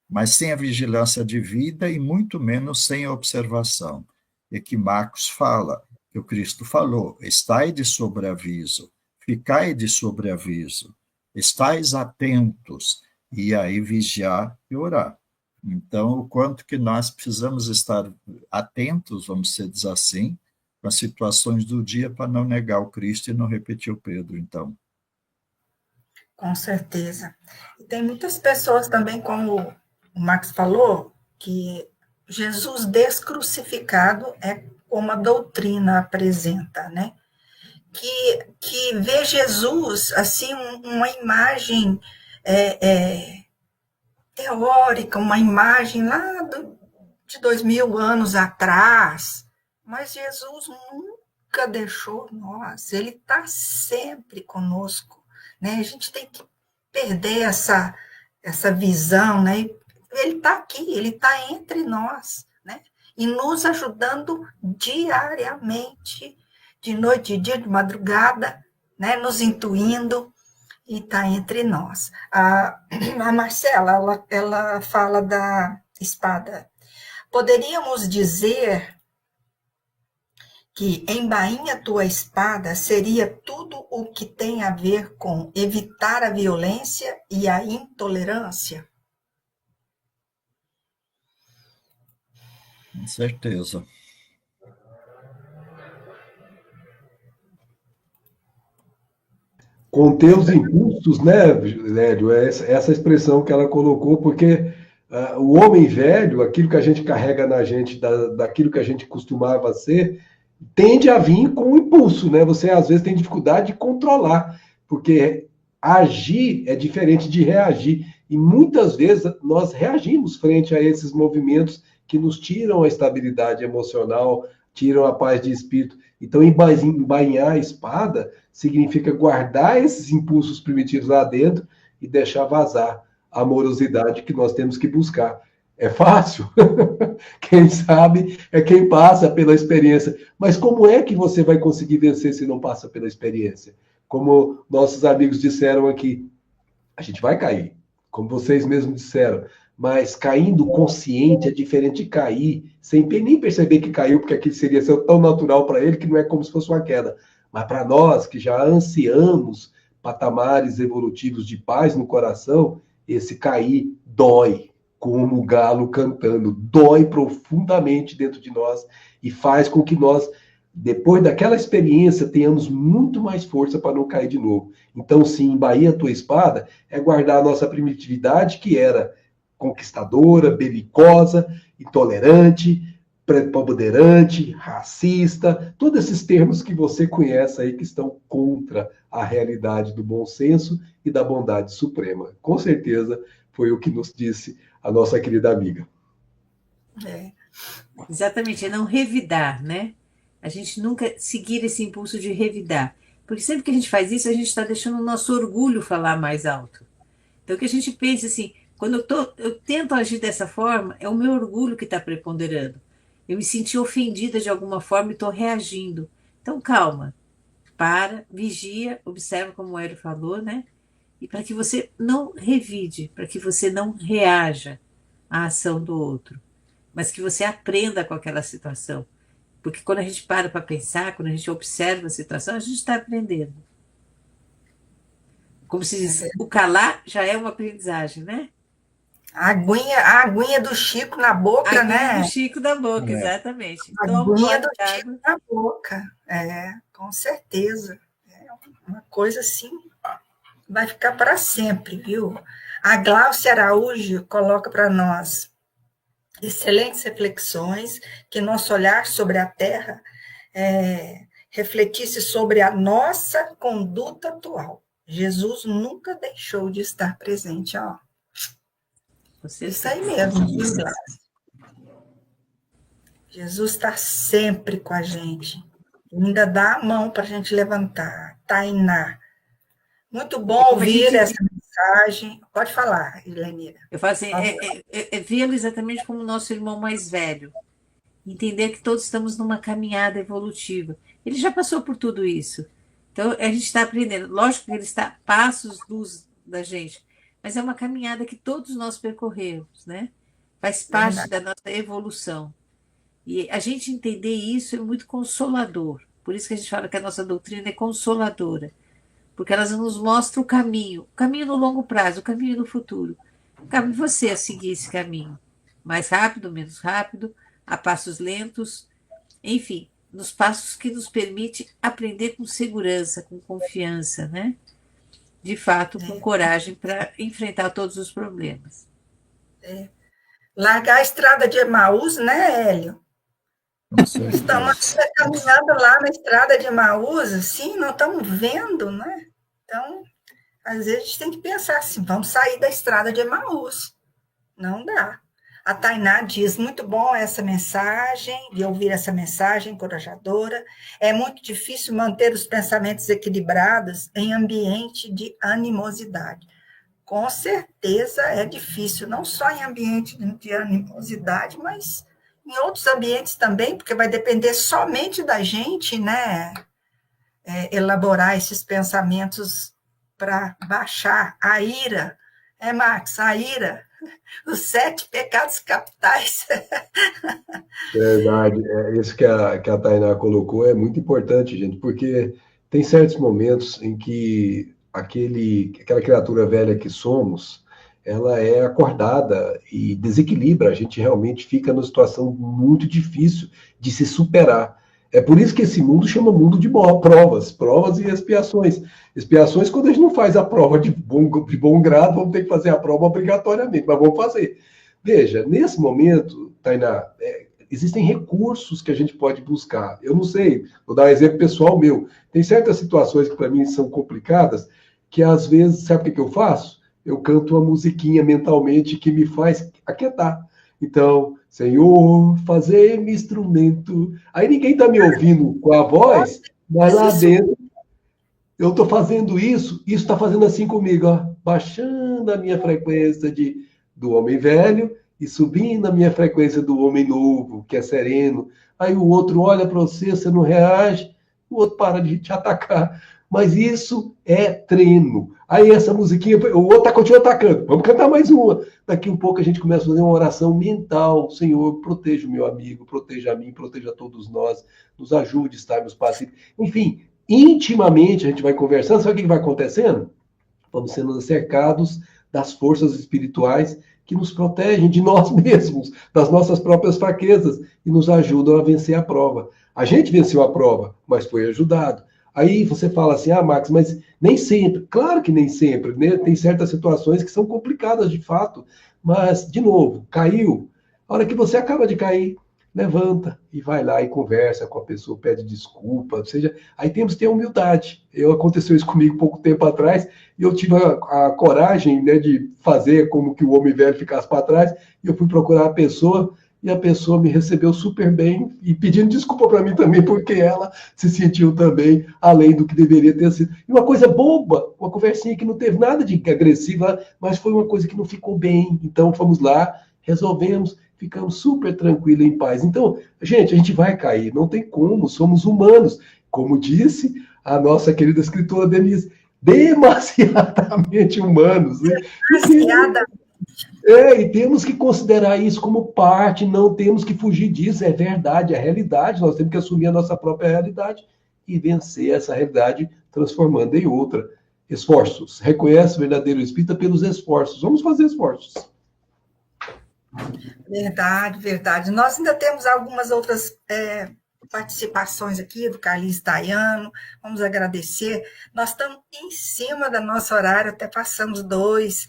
mas sem a vigilância de vida e muito menos sem a observação. E que Marcos fala, que o Cristo falou, estai de sobreaviso, ficai de sobreaviso, estais atentos, e aí vigiar e orar. Então, o quanto que nós precisamos estar atentos, vamos dizer assim, com as situações do dia para não negar o Cristo e não repetir o Pedro, então. Com certeza. E tem muitas pessoas também, como o Max falou, que Jesus descrucificado é como a doutrina apresenta, né? Que vê Jesus, assim, uma imagem teórica, uma imagem lá de 2000 anos atrás, mas Jesus nunca deixou nós, ele está sempre conosco, né? A gente tem que perder essa visão, né? Ele está aqui, ele está entre nós, né? E nos ajudando diariamente, de noite, de dia, de madrugada, né? Nos intuindo, e está entre nós. A Marcela, ela fala da espada. Poderíamos dizer que embainha tua espada seria tudo o que tem a ver com evitar a violência e a intolerância? Com certeza. Conter os impulsos, né, Lélio? É essa expressão que ela colocou, porque o homem velho, aquilo que a gente carrega na gente, daquilo que a gente costumava ser, tende a vir com o impulso, né? Você, às vezes, tem dificuldade de controlar, porque agir é diferente de reagir. E muitas vezes nós reagimos frente a esses movimentos que nos tiram a estabilidade emocional, tiram a paz de espírito. Então, embainhar a espada significa guardar esses impulsos primitivos lá dentro e deixar vazar a amorosidade que nós temos que buscar. É fácil? Quem sabe é quem passa pela experiência. Mas como é que você vai conseguir vencer se não passa pela experiência? Como nossos amigos disseram aqui, a gente vai cair, como vocês mesmos disseram, mas caindo consciente é diferente de cair, sem nem perceber que caiu, porque aquilo seria tão natural para ele que não é como se fosse uma queda. Mas para nós, que já ansiamos patamares evolutivos de paz no coração, esse cair dói, como o galo cantando, dói profundamente dentro de nós e faz com que nós, depois daquela experiência, tenhamos muito mais força para não cair de novo. Então, sim, embainha a tua espada é guardar a nossa primitividade, que era conquistadora, belicosa, intolerante, preponderante, racista, todos esses termos que você conhece aí que estão contra a realidade do bom senso e da bondade suprema. Com certeza foi o que nos disse a nossa querida amiga. Exatamente, é não revidar, né? A gente nunca seguir esse impulso de revidar. Porque sempre que a gente faz isso, a gente está deixando o nosso orgulho falar mais alto. Então, que a gente pense assim, quando eu tento agir dessa forma, é o meu orgulho que está preponderando. Eu me senti ofendida de alguma forma e estou reagindo. Então, calma. Para, vigia, observa como o Hélio falou, né? E para que você não revide, para que você não reaja à ação do outro, mas que você aprenda com aquela situação. Porque quando a gente para pensar, quando a gente observa a situação, a gente está aprendendo. Como se diz, o calar já é uma aprendizagem, né? A aguinha do Chico na boca, né? A aguinha do Chico na boca, exatamente. A aguinha do Chico na boca, com certeza. É uma coisa assim, vai ficar para sempre, viu? A Gláucia Araújo coloca para nós excelentes reflexões, que nosso olhar sobre a Terra refletisse sobre a nossa conduta atual. Jesus nunca deixou de estar presente, ó. Isso aí mesmo, viu, Gláucia? Jesus está sempre com a gente. Ainda dá a mão para a gente levantar. Tainá. Muito bom ouvir essa mensagem. Pode falar, Helenira. Eu falo assim, vê-lo exatamente como nosso irmão mais velho. Entender que todos estamos numa caminhada evolutiva. Ele já passou por tudo isso. Então, a gente está aprendendo. Lógico que ele está a passos luz da gente, mas é uma caminhada que todos nós percorremos, né? Faz parte da nossa evolução. E a gente entender isso é muito consolador. Por isso que a gente fala que a nossa doutrina é consoladora. Porque elas nos mostram o caminho no longo prazo, o caminho no futuro. Cabe você a seguir esse caminho. Mais rápido, menos rápido, a passos lentos, enfim, nos passos que nos permite aprender com segurança, com confiança, né? De fato, com coragem para enfrentar todos os problemas. Largar a estrada de Emaús, né, Hélio? Estamos caminhando lá na estrada de Emaús, assim, não estamos vendo, né? Então, às vezes a gente tem que pensar assim, vamos sair da estrada de Emaús. Não dá. A Tainá diz, muito bom essa mensagem, de ouvir essa mensagem encorajadora. É muito difícil manter os pensamentos equilibrados em ambiente de animosidade. Com certeza é difícil, não só em ambiente de animosidade, mas em outros ambientes também, porque vai depender somente da gente, né? Elaborar esses pensamentos para baixar a ira. Max, a ira, os 7 pecados capitais. Verdade, isso que a Tainá colocou é muito importante, gente, porque tem certos momentos em que aquela criatura velha que somos, ela é acordada e desequilibra, a gente realmente fica numa situação muito difícil de se superar. É por isso que esse mundo chama mundo de provas e expiações. Expiações, quando a gente não faz a prova de bom grado, vamos ter que fazer a prova obrigatoriamente, mas vamos fazer. Veja, nesse momento, Tainá, existem recursos que a gente pode buscar. Eu não sei, vou dar um exemplo pessoal meu. Tem certas situações que para mim são complicadas, que às vezes, sabe o que eu faço? Eu canto uma musiquinha mentalmente que me faz aquietar. Então, Senhor, fazei-me instrumento. Aí ninguém está me ouvindo com a voz, mas lá dentro eu estou fazendo isso está fazendo assim comigo, ó, baixando a minha frequência do homem velho e subindo a minha frequência do homem novo, que é sereno. Aí o outro olha para você não reage, o outro para de te atacar. Mas isso é treino. Aí essa musiquinha, o outro continua atacando. Vamos cantar mais uma. Daqui um pouco a gente começa a fazer uma oração mental. Senhor, proteja o meu amigo, proteja a mim, proteja todos nós, nos ajude a estarmos pacíficos. Enfim, intimamente a gente vai conversando. Sabe o que vai acontecendo? Vamos sendo cercados das forças espirituais que nos protegem de nós mesmos, das nossas próprias fraquezas e nos ajudam a vencer a prova. A gente venceu a prova, mas foi ajudado. Aí você fala assim, Max, mas nem sempre. Claro que nem sempre, né? Tem certas situações que são complicadas de fato, mas, de novo, caiu. A hora que você acaba de cair, levanta e vai lá e conversa com a pessoa, pede desculpa, ou seja, aí temos que ter humildade. Aconteceu isso comigo pouco tempo atrás, e eu tive a coragem, né, de fazer como que o homem velho ficasse para trás, e eu fui procurar a pessoa, e a pessoa me recebeu super bem, e pedindo desculpa para mim também, porque ela se sentiu também além do que deveria ter sido. E uma coisa boba, uma conversinha que não teve nada de agressiva, mas foi uma coisa que não ficou bem. Então fomos lá, resolvemos, ficamos super tranquilos, em paz. Então, gente, a gente vai cair, não tem como, somos humanos. Como disse a nossa querida escritora Denise, demasiadamente humanos. Né? Demasiadamente. E temos que considerar isso como parte, não temos que fugir disso, é verdade, é realidade, nós temos que assumir a nossa própria realidade e vencer essa realidade transformando em outra. Esforços. Reconhece o verdadeiro espírita pelos esforços. Vamos fazer esforços. Verdade, verdade. Nós ainda temos algumas outras participações aqui do Carlinhos Daiano, vamos agradecer. Nós estamos em cima da nossa horário, até passamos dois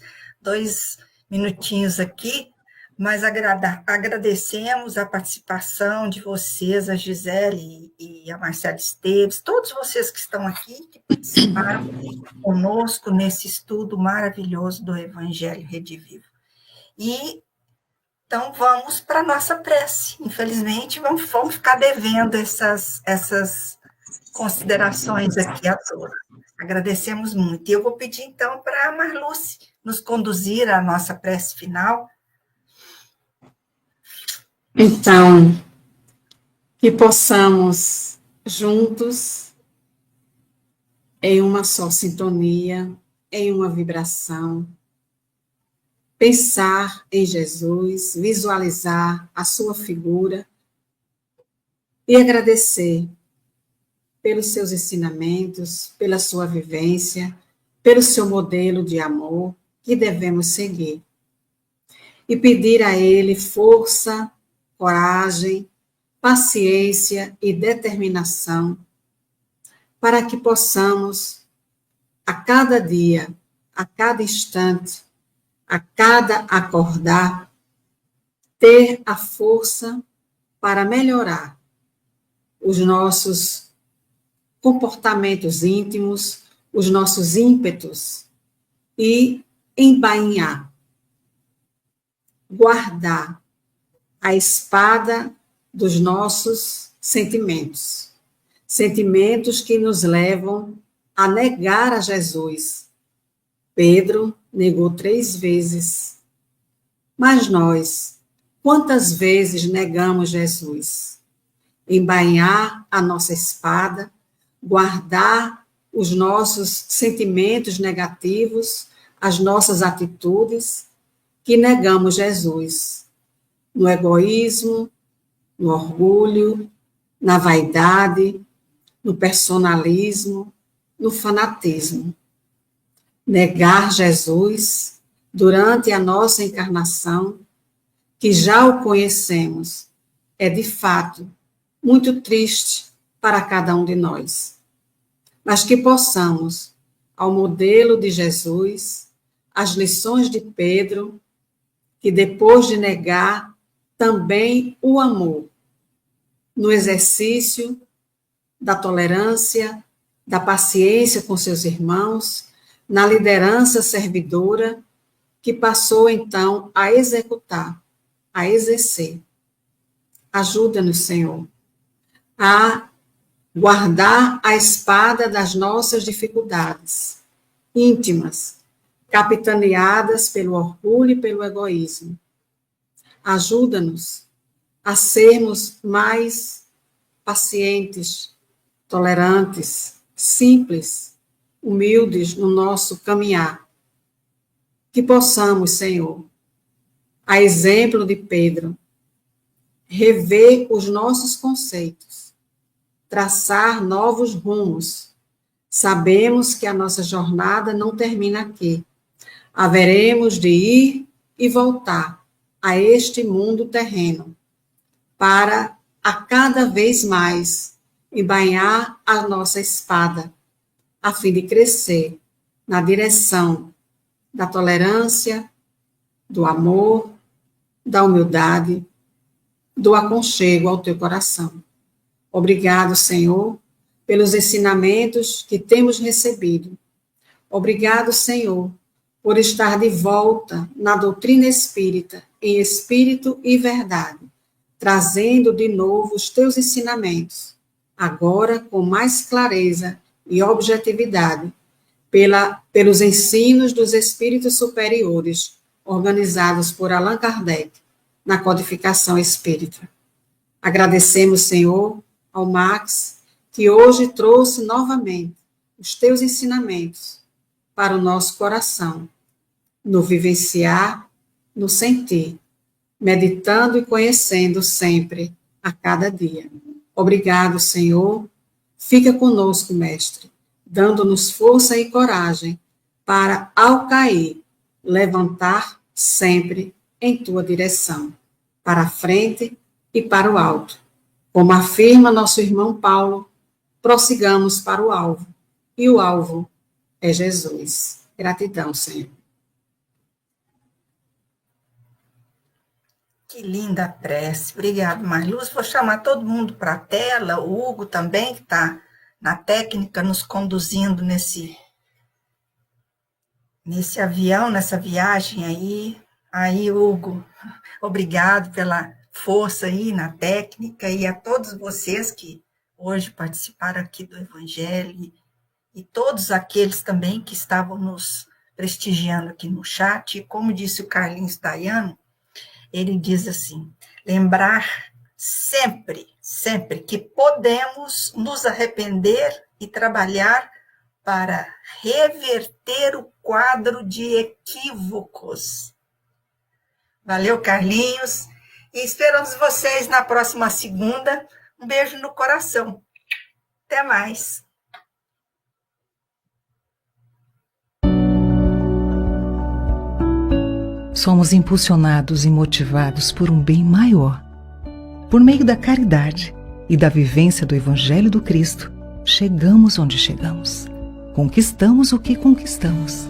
minutinhos aqui, mas agradecemos a participação de vocês, a Gisele e a Marcela Esteves, todos vocês que estão aqui, que participaram conosco nesse estudo maravilhoso do Evangelho Redivivo. Então, vamos para a nossa prece. Infelizmente, vamos ficar devendo essas considerações aqui a todos. Agradecemos muito. E eu vou pedir, então, para a Marluce nos conduzir à nossa prece final. Então, que possamos, juntos, em uma só sintonia, em uma vibração, pensar em Jesus, visualizar a sua figura e agradecer pelos seus ensinamentos, pela sua vivência, pelo seu modelo de amor que devemos seguir. E pedir a Ele força, coragem, paciência e determinação para que possamos, a cada dia, a cada instante, a cada acordar, ter a força para melhorar os nossos comportamentos íntimos, os nossos ímpetos e embainhar, guardar a espada dos nossos sentimentos, sentimentos que nos levam a negar a Jesus. Pedro negou 3 vezes. Mas nós, quantas vezes negamos Jesus? Embainhar a nossa espada, guardar os nossos sentimentos negativos, as nossas atitudes, que negamos Jesus. No egoísmo, no orgulho, na vaidade, no personalismo, no fanatismo. Negar Jesus durante a nossa encarnação, que já o conhecemos, é de fato muito triste para cada um de nós. Mas que possamos, ao modelo de Jesus, as lições de Pedro, que depois de negar, também o amou, no exercício da tolerância, da paciência com seus irmãos, na liderança servidora, que passou então a executar a exercer. Ajuda-nos, Senhor, a guardar a espada das nossas dificuldades íntimas, capitaneadas pelo orgulho e pelo egoísmo. Ajuda-nos a sermos mais pacientes, tolerantes, simples, humildes no nosso caminhar. Que possamos, Senhor, a exemplo de Pedro, rever os nossos conceitos, traçar novos rumos. Sabemos que a nossa jornada não termina aqui. Haveremos de ir e voltar a este mundo terreno, para a cada vez mais embainhar a nossa espada, a fim de crescer na direção da tolerância, do amor, da humildade, do aconchego ao teu coração. Obrigado, Senhor, pelos ensinamentos que temos recebido. Obrigado, Senhor, por estar de volta na doutrina espírita, em espírito e verdade, trazendo de novo os teus ensinamentos, agora com mais clareza e objetividade, pelos ensinos dos espíritos superiores, organizados por Allan Kardec, na codificação espírita. Agradecemos, Senhor, ao Max, que hoje trouxe novamente os teus ensinamentos para o nosso coração, no vivenciar, no sentir, meditando e conhecendo sempre, a cada dia. Obrigado, Senhor. Fica conosco, Mestre, dando-nos força e coragem para, ao cair, levantar sempre em tua direção, para a frente e para o alto. Como afirma nosso irmão Paulo, prossigamos para o alvo, e o alvo é Jesus. Gratidão, Senhor. Que linda prece. Obrigado, Marluz. Vou chamar todo mundo para a tela, o Hugo também, que está na técnica, nos conduzindo nesse avião, nessa viagem aí. Aí, Hugo, obrigado pela força aí na técnica, e a todos vocês que hoje participaram aqui do Evangelho, e todos aqueles também que estavam nos prestigiando aqui no chat. E como disse o Carlinhos Dayano, ele diz assim: lembrar sempre, sempre que podemos nos arrepender e trabalhar para reverter o quadro de equívocos. Valeu, Carlinhos. E esperamos vocês na próxima segunda. Um beijo no coração. Até mais. Somos impulsionados e motivados por um bem maior. Por meio da caridade e da vivência do Evangelho do Cristo, chegamos onde chegamos. Conquistamos o que conquistamos.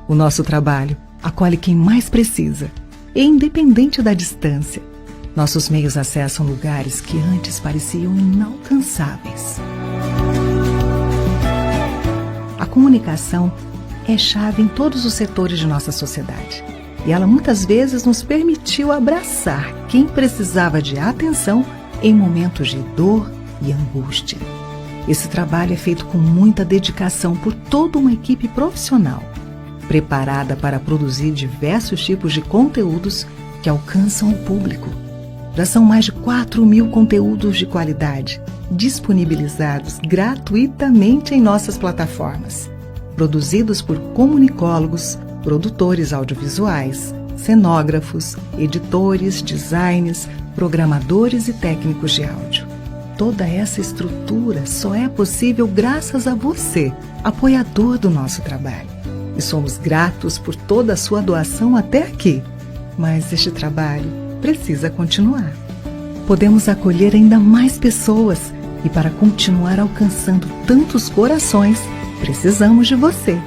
O nosso trabalho acolhe quem mais precisa, e independente da distância, nossos meios acessam lugares que antes pareciam inalcançáveis. A comunicação é chave em todos os setores de nossa sociedade, e ela muitas vezes nos permitiu abraçar quem precisava de atenção em momentos de dor e angústia. Esse trabalho é feito com muita dedicação por toda uma equipe profissional, preparada para produzir diversos tipos de conteúdos que alcançam o público. Já são mais de 4.000 conteúdos de qualidade disponibilizados gratuitamente em nossas plataformas, produzidos por comunicólogos, produtores audiovisuais, cenógrafos, editores, designers, programadores e técnicos de áudio. Toda essa estrutura só é possível graças a você, apoiador do nosso trabalho. E somos gratos por toda a sua doação até aqui. Mas este trabalho precisa continuar. Podemos acolher ainda mais pessoas, e para continuar alcançando tantos corações, precisamos de você.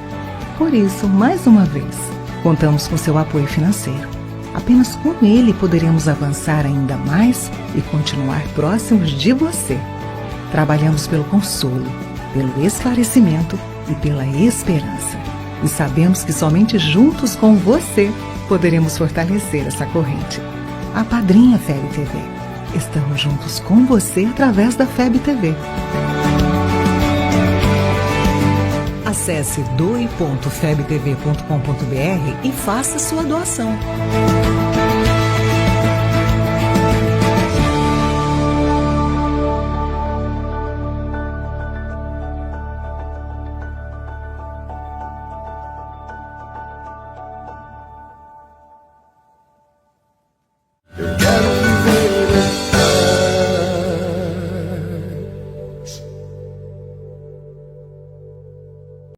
Por isso, mais uma vez, contamos com seu apoio financeiro. Apenas com ele poderemos avançar ainda mais e continuar próximos de você. Trabalhamos pelo consolo, pelo esclarecimento e pela esperança. E sabemos que somente juntos com você poderemos fortalecer essa corrente. A Padrinha FEB TV. Estamos juntos com você através da FEB TV. Acesse doe.febtv.com.br e faça sua doação.